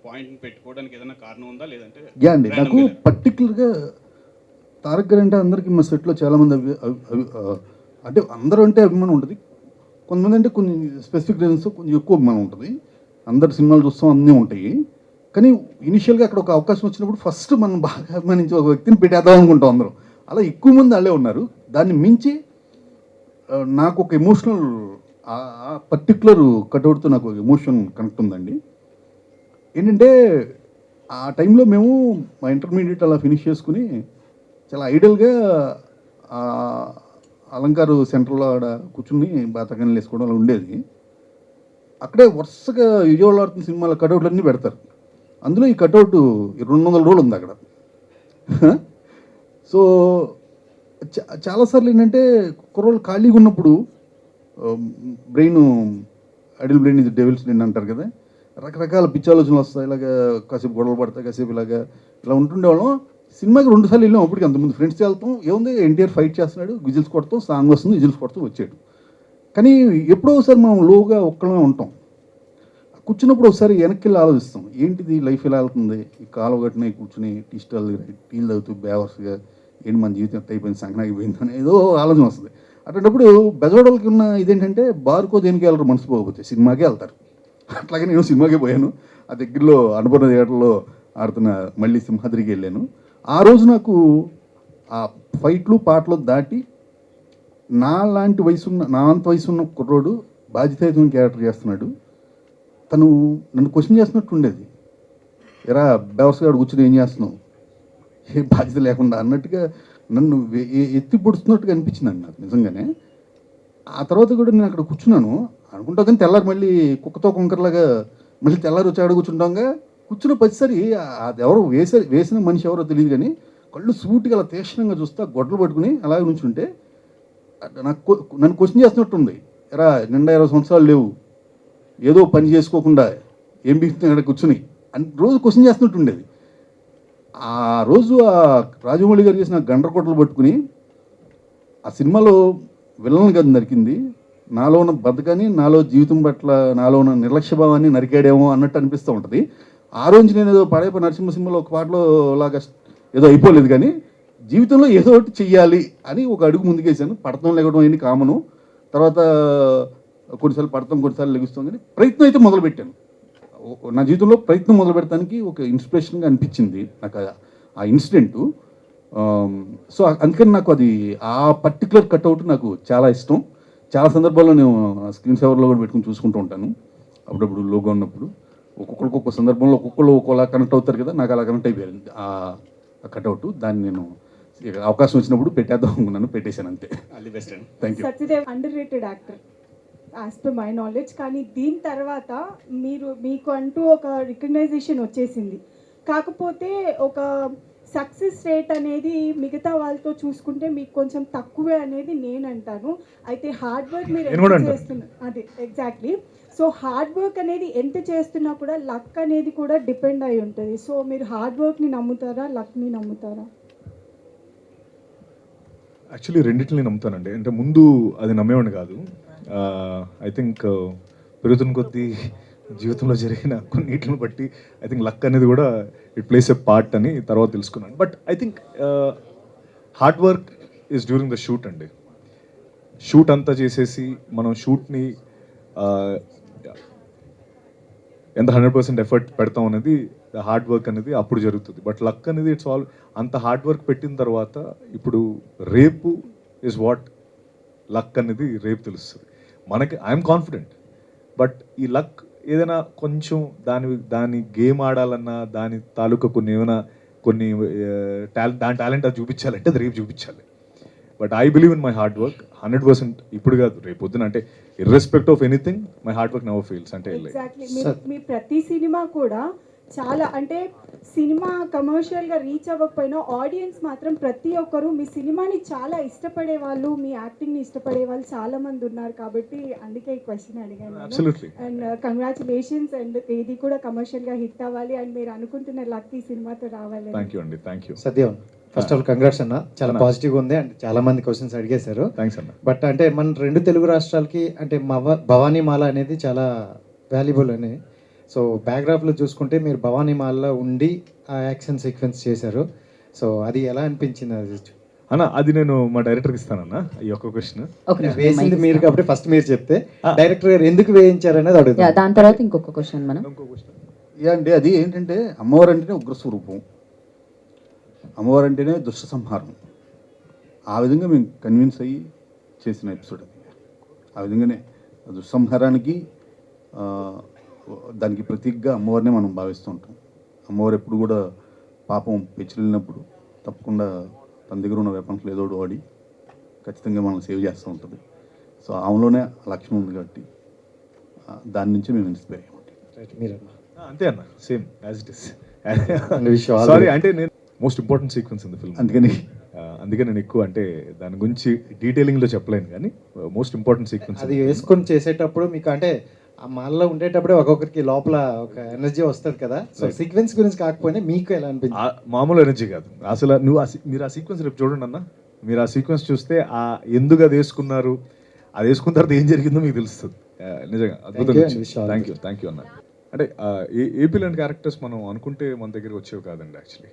[SPEAKER 14] పాయింట్ పెట్టుకోవడానికి ఏదైనా కారణం ఉందా, లేదంటే?
[SPEAKER 2] యా అండి, నాకు పర్టికులర్గా తారక్ గారు అంటే అందరికీ మా సెట్లో చాలామంది అంటే అందరూ అంటే అభిమానం ఉంటుంది. కొంతమంది అంటే కొన్ని స్పెసిఫిక్ రీజన్స్ కొంచెం ఎక్కువ అభిమానం ఉంటుంది. అందరు సినిమాలు చూస్తాం, అన్నీ ఉంటాయి. కానీ ఇనిషియల్గా అక్కడ ఒక అవకాశం వచ్చినప్పుడు ఫస్ట్ మనం బాగా అభిమానించి ఒక వ్యక్తిని పెట్టేద్దాం అనుకుంటాం అందరం. అలా ఎక్కువ మంది వాళ్ళే ఉన్నారు. దాన్ని మించి నాకు ఒక ఎమోషనల్ పర్టికులర్ కట్అవుట్తో నాకు ఒక ఎమోషన్ కనెక్ట్ ఉందండి. ఏంటంటే ఆ టైంలో మేము మా ఇంటర్మీడియట్ అలా ఫినిష్ చేసుకుని చాలా ఐడియల్గా అలంకారు సెంటర్లో ఆడ కూర్చుని బాతకాయలు వేసుకోవడం అలా ఉండేది. అక్కడే వరుసగా విజయవాడ ఆడుతున్న సినిమాల కటౌట్లు అన్నీ పెడతారు. అందులో ఈ కటౌట్ 200 రోజులు ఉంది అక్కడ. సో చాలాసార్లు ఏంటంటే కుర్రోళ్ళు ఖాళీగా ఉన్నప్పుడు బ్రెయిన్ ఐడిల్ బ్రెయిన్ ఇది డెవిల్స్ బ్రెయిన్ అంటారు కదా, రకరకాల పిచ్చి ఆలోచనలు వస్తాయి. ఇలాగ కాసేపు గొడవలు పడతాయి, కాసేపు ఇలా ఉంటుండేవాళ్ళం. సినిమాకి 2 సార్లు వెళ్ళాం. అప్పటికి అంతమంది ఫ్రెండ్స్తో వెళ్తాం. ఏముంది, ఎన్టీఆర్ ఫైట్ చేస్తున్నాడు, విజిల్స్ కొడతాం, సాంగ్ వస్తుంది, విజిల్స్ కొడతాం, వచ్చాడు. కానీ ఎప్పుడో ఒకసారి మనం లోగా ఒక్కళ్ళమే ఉంటాం. కూర్చున్నప్పుడు ఒకసారి వెనక్కి వెళ్ళి ఆలోచిస్తాం, ఏంటిది లైఫ్ ఎలా వెళ్తుంది, ఈ కాలువ గట్టున కూర్చుని టీ స్టాల్ టీలు తాగుతూ బేవర్స్గా ఏంటి మన జీవితం అయిపోయింది, సంఘనాగిపోయింది అని ఏదో ఆలోచన వస్తుంది. అటువంటిప్పుడు బెజవాడలకి ఉన్న ఇదేంటంటే బార్కో దేనికి వెళ్ళరు, మనసు పోకపోతే సినిమాకే వెళ్తారు. అట్లాగే నేను సినిమాకే పోయాను. ఆ దగ్గరలో అన్నపూర్ణ థియేటర్లో ఆడుతున్న మళ్ళీ సింహాద్రికి వెళ్ళాను. ఆ రోజు నాకు ఆ ఫైట్లు పాటలు దాటి నా అంత వయసు ఉన్న కుర్రోడు బాధ్యతాయుతమైన క్యారెక్టర్ చేస్తున్నాడు. తను నన్ను క్వశ్చన్ చేస్తున్నట్టు ఉండేది. ఎరా బెవర్స్ గారు కూర్చొని ఏం చేస్తున్నావు, ఏ బాధ్యత లేకుండా అన్నట్టుగా నన్ను ఎత్తి పొడుస్తున్నట్టుగా అనిపించిందండి నాకు నిజంగానే. ఆ తర్వాత కూడా నేను అక్కడ కూర్చున్నాను అనుకుంటా, కానీ తెల్లారి మళ్ళీ కుక్కతో కొంకర్లాగా మళ్ళీ తెల్లారి వచ్చి ఆడ కూర్చుంటాంగా. కూర్చున్న ప్రతిసారి అది ఎవరో వేసిన మనిషి ఎవరో తెలియదు, కానీ కళ్ళు సూటిగా అలా తీక్షణంగా చూస్తా గొడ్డలు పట్టుకుని అలాగే నుంచుంటే నన్ను క్వశ్చన్ చేస్తున్నట్టుంది. ఎరా నిండా 20 సంవత్సరాలు లేవు, ఏదో పని చేసుకోకుండా ఏం బిగుతుంది అక్కడ కూర్చుని అని రోజు క్వశ్చన్ చేస్తున్నట్టు ఉండేది. ఆ రోజు ఆ రాజమౌళి గారు చేసిన గండ్రకొట్టలు పట్టుకుని ఆ సినిమాలో విలన్ గారు నరికింది నాలో ఉన్న బతకని, నాలో జీవితం పట్ల నాలో ఉన్న నిర్లక్ష్యభావాన్ని నరికాడేమో అన్నట్టు అనిపిస్తూ ఉంటుంది. ఆ రోజు నేను ఏదో పడైపోయి నరసింహ సినిమాలో ఒక పాటలో లాగా ఏదో అయిపోలేదు, కానీ జీవితంలో ఏదో ఒకటి చెయ్యాలి అని ఒక అడుగు ముందుకేసాను. పడతాం లేకడం అయింది కామను. తర్వాత కొన్నిసార్లు పడతాం, కొన్నిసార్లు లెగుస్తాం, కానీ ప్రయత్నం అయితే మొదలుపెట్టాను. నా జీవితంలో ప్రయత్నం మొదలు పెడతానికి ఒక ఇన్స్పిరేషన్గా అనిపించింది నాకు ఆ ఇన్సిడెంటు. సో అందుకని నాకు అది ఆ పర్టికులర్ కట్అవుట్ నాకు చాలా ఇష్టం. చాలా సందర్భాల్లో నేను స్క్రీన్ సేవర్లో కూడా పెట్టుకుని చూసుకుంటూ ఉంటాను. అప్పుడప్పుడు లోగా ఉన్నప్పుడు ఒక్కొక్కరికి ఒక్కొక్క సందర్భంలో ఒక్కొక్కరు ఒక్కోలా కనెక్ట్ అవుతారు కదా, నాకు అలా కనెక్ట్ అయిపోయారు ఆ కట్అవుట్. దాన్ని నేను అవకాశం వచ్చినప్పుడు పెట్టేద్దాం అనుకున్నాను, పెట్టేశాను అంతే. Thank you.
[SPEAKER 15] Satyadev under rated actor as per my knowledge. కానీ దీని తర్వాత మీకు అంటూ ఒక రికగ్నైజేషన్ వచ్చేసింది. కాకపోతే ఒక సక్సెస్ రేట్ అనేది మిగతా వాళ్ళతో చూసుకుంటే మీకు కొంచెం తక్కువే అనేది నేను అంటాను. అయితే హార్డ్ వర్క్ మీరు ఎంత చేస్తున్నారు, అదే ఎగ్జాక్ట్లీ. సో హార్డ్ వర్క్ అనేది ఎంత చేస్తున్నా కూడా లక్ అనేది కూడా డిపెండ్ అయి ఉంటుంది. సో మీరు హార్డ్ వర్క్ని నమ్ముతారా, లక్ని నమ్ముతారా?
[SPEAKER 4] యాక్చువల్లీ రెండింటిని నమ్ముతానండి. అంటే ముందు అది నమ్మేవాడిని కాదు. ఐ థింక్ పెరుగుతున్న కొద్దీ జీవితంలో జరిగిన కొన్నిటిని బట్టి ఐ థింక్ లక్ అనేది కూడా ఇట్ ప్లేస్ ఎ పార్ట్ అని తర్వాత తెలుసుకున్నాను. But I think hard work is during the shoot అండి. షూట్ అంతా చేసేసి మనం షూట్ని ఎంత 100% ఎఫర్ట్ పెడతాం అనేది హార్డ్ వర్క్ అనేది అప్పుడు జరుగుతుంది. బట్ లక్ అనేది ఇట్స్ ఆల్ అంత హార్డ్ వర్క్ పెట్టిన తర్వాత ఇప్పుడు రేపు ఇస్ వాట్ లక్ అనేది రేపు తెలుస్తుంది మనకి. I'm confident. బట్ ఈ లక్ ఏదైనా కొంచెం దాని గేమ్ ఆడాలన్నా దాని తాలూకా కొన్ని దాని టాలెంట్ అది చూపించాలంటే అది రేపు చూపించాలి. But I believe in my hard work 100%. ఇప్పుడు కాదు, రేపు పొద్దున. అంటే irrespective of anything my hard work never fails. అంటే
[SPEAKER 15] ఎగ్జాక్ట్లీ. మీ ప్రతి సినిమా కూడా చాలా, అంటే సినిమా కమర్షియల్గా రీచ్ అవ్వకపోయినా ఆడియన్స్ మాత్రం ప్రతి ఒక్కరు మీ సినిమాని చాలా ఇష్టపడే వాళ్ళు, మీ యాక్టింగ్ని ఇష్టపడే వాళ్ళు చాలా మంది ఉన్నారు. కాబట్టి అందుకే ఈ క్వశ్చన్ అడిగాను. And congratulations. అండ్ ఇది కూడా కమర్షియల్గా హిట్ అవ్వాలి అండ్ మీరు అనుకుంటున్న లక్ ఈ సినిమాతో రావాలి.
[SPEAKER 4] థ్యాంక్ యూ అండి. Thank you.
[SPEAKER 16] Satyam, first of all congrats అన్న. చాలా పాజిటివ్గా ఉంది అండ్ చాలా మంది క్వశ్చన్స్ అడిగేశారు.
[SPEAKER 4] థ్యాంక్స్ అన్న.
[SPEAKER 16] బట్ అంటే మన 2 తెలుగు రాష్ట్రాలకి అంటే భవానీమాల అనేది చాలా వాల్యుబుల్ అని. సో బ్యాక్గ్రాఫ్లో చూసుకుంటే మీరు భవానీమాలలో ఉండి ఆ యాక్షన్ సీక్వెన్స్ చేశారు. సో అది ఎలా అనిపించింది అది
[SPEAKER 4] అన్న? అది నేను మా డైరెక్టర్కి ఇస్తానన్నా ఈ ఒక్క క్వశ్చన్.
[SPEAKER 16] వేసింది మీరు కాబట్టి ఫస్ట్ మీరు చెప్తే డైరెక్టర్ గారు ఎందుకు వేయించారనేది అడుగుతారు.
[SPEAKER 7] దాని తర్వాత ఇంకొక క్వశ్చన్ మనం.
[SPEAKER 2] అండి అది ఏంటంటే అమ్మవారు అంటేనే ఉగ్రస్వరూపం, అమ్మవారు అంటేనే దుష్ట సంహారం. ఆ విధంగా మేము కన్విన్స్ అయ్యి చేసిన ఎపిసోడ్ అది. ఆ విధంగానే దుష్ట సంహారానికి దానికి ప్రతీకగా అమ్మవారినే మనం భావిస్తూ ఉంటాం. అమ్మవారు ఎప్పుడు కూడా పాపం పెచ్చిల్లినప్పుడు తప్పకుండా తన దగ్గర ఉన్న వెపన్స్లో ఏదో ఒకటి వాడి ఖచ్చితంగా మనం సేవ్ చేస్తూ ఉంటుంది. సో ఆమెలోనే ఆ లక్షణం ఉంది కాబట్టి దాని నుంచి మేము ఇన్స్పైర్ అయ్యామండి.
[SPEAKER 4] అంతే అన్న, same as it is.
[SPEAKER 16] wish you all
[SPEAKER 4] sorry
[SPEAKER 16] the-
[SPEAKER 4] అంటే నేను most important sequence in the film, అందుకే నేను ఎక్కువ అంటే దాని గురించి డీటెయిలింగ్లో చెప్పలేను, కానీ మోస్ట్ ఇంపార్టెంట్ సీక్వెన్స్
[SPEAKER 16] అది వేసుకొని చేసేటప్పుడు మీకు అంటే ఆ మాల్లో ఉండేటప్పుడే ఒక్కొక్కరికి లోపల ఒక ఎనర్జీ వస్తుంది కదా. సో సీక్వెన్స్ గురించి కాకపోయినా మీకు ఎలా అనిపించింది?
[SPEAKER 4] మామూలు ఎనర్జీ కాదు అసలు. మీరు ఆ సీక్వెన్స్ రేపు చూడండి అన్న, మీరు ఆ సీక్వెన్స్ చూస్తే ఎందుకు అది వేసుకున్నారు, అది వేసుకున్న తర్వాత ఏం జరిగిందో మీకు తెలుస్తుంది. నిజంగా అద్భుతంగా థ్యాంక్ యూ అన్న. అంటే ఏపీ లాంటి క్యారెక్టర్స్ మనం అనుకుంటే మన దగ్గరికి వచ్చేవి కాదండి యాక్చువల్లీ.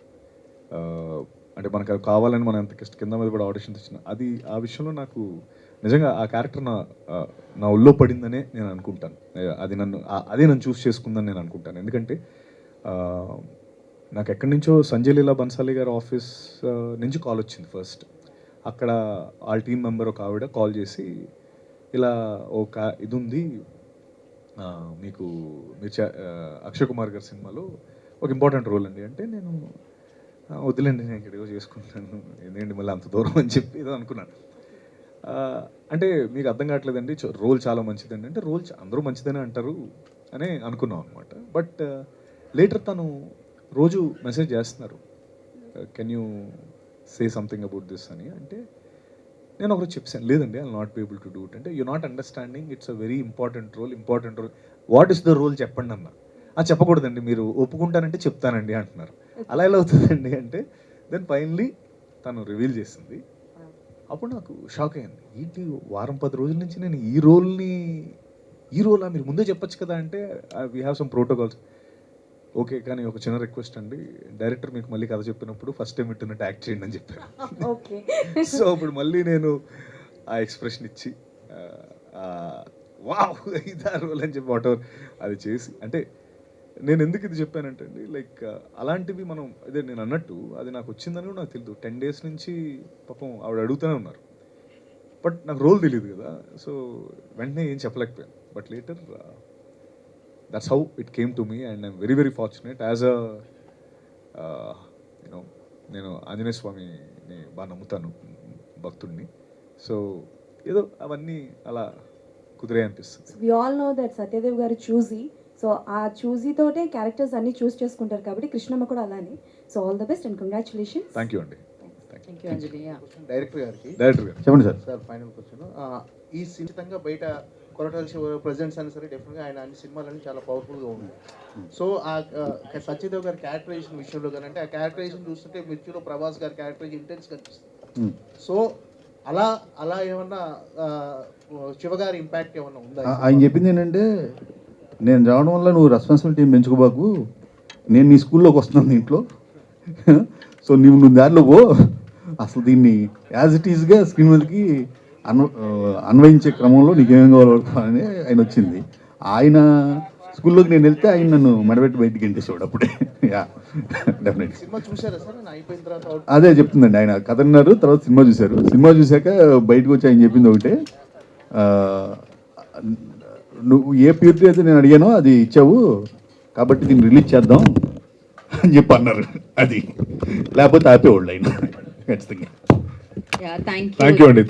[SPEAKER 4] అంటే మనకు అది కావాలని మనం ఎంత కింద మీద కూడా ఆడిషన్స్ ఇచ్చిన అది ఆ విషయంలో నాకు నిజంగా ఆ క్యారెక్టర్ నా ఒళ్ళో పడిందనే నేను అనుకుంటాను. అదే నన్ను చూస్ చేసుకుందని నేను అనుకుంటాను. ఎందుకంటే నాకు ఎక్కడి నుంచో సంజయ్ లీలా బన్సాలి గారి ఆఫీస్ నుంచి కాల్ వచ్చింది ఫస్ట్. అక్కడ వాళ్ళ టీం మెంబర్ ఒక ఆవిడ కాల్ చేసి ఇలా ఒక ఇది ఉంది మీకు, మీరు అక్షయ్ కుమార్ గారి సినిమాలో ఒక ఇంపార్టెంట్ రోల్ అండి అంటే, నేను వదిలేండి నేను ఇక్కడికో చేసుకుంటాను, ఏంటండి మళ్ళీ అంత దూరం అని చెప్పి ఏదో అనుకున్నాను. అంటే మీకు అర్థం కావట్లేదండి, రోల్ చాలా మంచిదండి అంటే, రోల్ అందరూ మంచిదని అంటారు అని అనుకున్నాం అనమాట. బట్ లేటర్ తను రోజు మెసేజ్ చేస్తున్నారు, can you say something about this అని అంటే, నేను ఒకరోజు చెప్పాను లేదండి I not be able to do it అంటే, you not understanding it's a very important role. What is the role చెప్పండి అన్న. చెప్పకూడదండి, మీరు ఒప్పుకుంటానంటే చెప్తానండి అంటున్నారు. అలా ఎలా అవుతుందండి అంటే, దెన్ ఫైనలీ తను రివీల్ చేసింది. అప్పుడు నాకు షాక్ అయ్యింది, ఏంటి వారం 10 రోజుల నుంచి నేను ఈ రోలా మీరు ముందే చెప్పొచ్చు కదా అంటే, we have some protocols. Okay, కానీ ఒక చిన్న రిక్వెస్ట్ అండి, డైరెక్టర్ మీకు మళ్ళీ కథ చెప్పినప్పుడు ఫస్ట్ టైం వింటున్నట్టు యాక్ట్ చేయండి అని చెప్పారు. సో అప్పుడు మళ్ళీ నేను ఆ ఎక్స్ప్రెషన్ ఇచ్చి వావ్ ఇదా రోల్ అని చెప్పి వాట్ ఎవర్ అది చేసి, అంటే నేను ఎందుకు ఇది చెప్పానంటే అండి, లైక్ అలాంటివి మనం అదే నేను అన్నట్టు అది నాకు వచ్చిందని కూడా నాకు తెలియదు. 10 days నుంచి పాపం ఆవిడ అడుగుతూనే ఉన్నారు, బట్ నాకు రోల్ తెలియదు కదా. సో వెంటనే ఏం చెప్పలేకపోయాను. But later that's how it came to me and I'm very very fortunate as a నేను ఆంజనేయ స్వామిని బాగా నమ్ముతాను, భక్తుడిని. సో ఏదో అవన్నీ అలా కుదిరే అనిపిస్తుంది.
[SPEAKER 17] We all know that Satyadev garu choosy, so ఆ చూజీతోటే క్యారెక్టర్స్ అన్ని చూస్ చేసుకుంటారు కాబట్టి కృష్ణమ్మ కూడా అలానే. So all the best and congratulations.
[SPEAKER 4] Thank you అండి.
[SPEAKER 6] డైరెక్టర్ గారికి
[SPEAKER 2] చెప్పండి సార్.
[SPEAKER 6] సార్ ఫైనల్ క్వశ్చన్, ఈ ఖచ్చితంగా బయట కొరటాల శివ ప్రెజెంట్స్ అయినా సరే డెఫినెట్గా ఆయన అన్ని సినిమాలన్నీ చాలా పవర్ఫుల్గా ఉంది. సో ఆ సత్యదేవ్ గారి క్యారెక్టరైజేషన్ విషయంలో కానీ అంటే, ఆ క్యారెక్టరైజేషన్ చూస్తుంటే మిర్చిలో ప్రభాస్ గారి క్యారెక్టరైజేషన్ ఇంటెన్స్ కనిపిస్తుంది. సో అలా ఏమన్నా శివగారి ఇంపాక్ట్ ఏమన్నా ఉందా?
[SPEAKER 2] ఆయన చెప్పింది ఏంటంటే, నేను రావడం వల్ల నువ్వు రెస్పాన్సిబిలిటీ పెంచుకోబాకు, నేను నీ స్కూల్లోకి వస్తున్నాను ఇంట్లో, సో నువ్వు దారిలో పో, అసలు దీన్ని యాజ్ ఇట్ ఈస్గా స్క్రీన్ మీదకి అన్వయించే క్రమంలో నీకేమేం కావాలని ఆయన వచ్చింది. ఆయన స్కూల్లోకి నేను వెళ్తే ఆయన నన్ను మెడబెట్టి బయటికి ఎంటేసేవాడు అప్పుడే. డెఫినెట్లీ
[SPEAKER 6] సినిమా చూసారా సార్ అయిపోయిన తర్వాత?
[SPEAKER 2] అదే చెప్తుందండి, ఆయన కథ అన్నారు, తర్వాత సినిమా చూశారు. సినిమా చూశాక బయటకు వచ్చి ఆయన చెప్పింది ఒకటే, నువ్వు ఏ ప్యూరిటీ అయితే నేను అడిగానో అది ఇచ్చావు కాబట్టి దీన్ని రిలీజ్ చేద్దాం అని చెప్పి అన్నారు. అది లేకపోతే ఆపేవాళ్ళు ఆయన ఖచ్చితంగా.
[SPEAKER 8] థ్యాంక్ యూ అండి.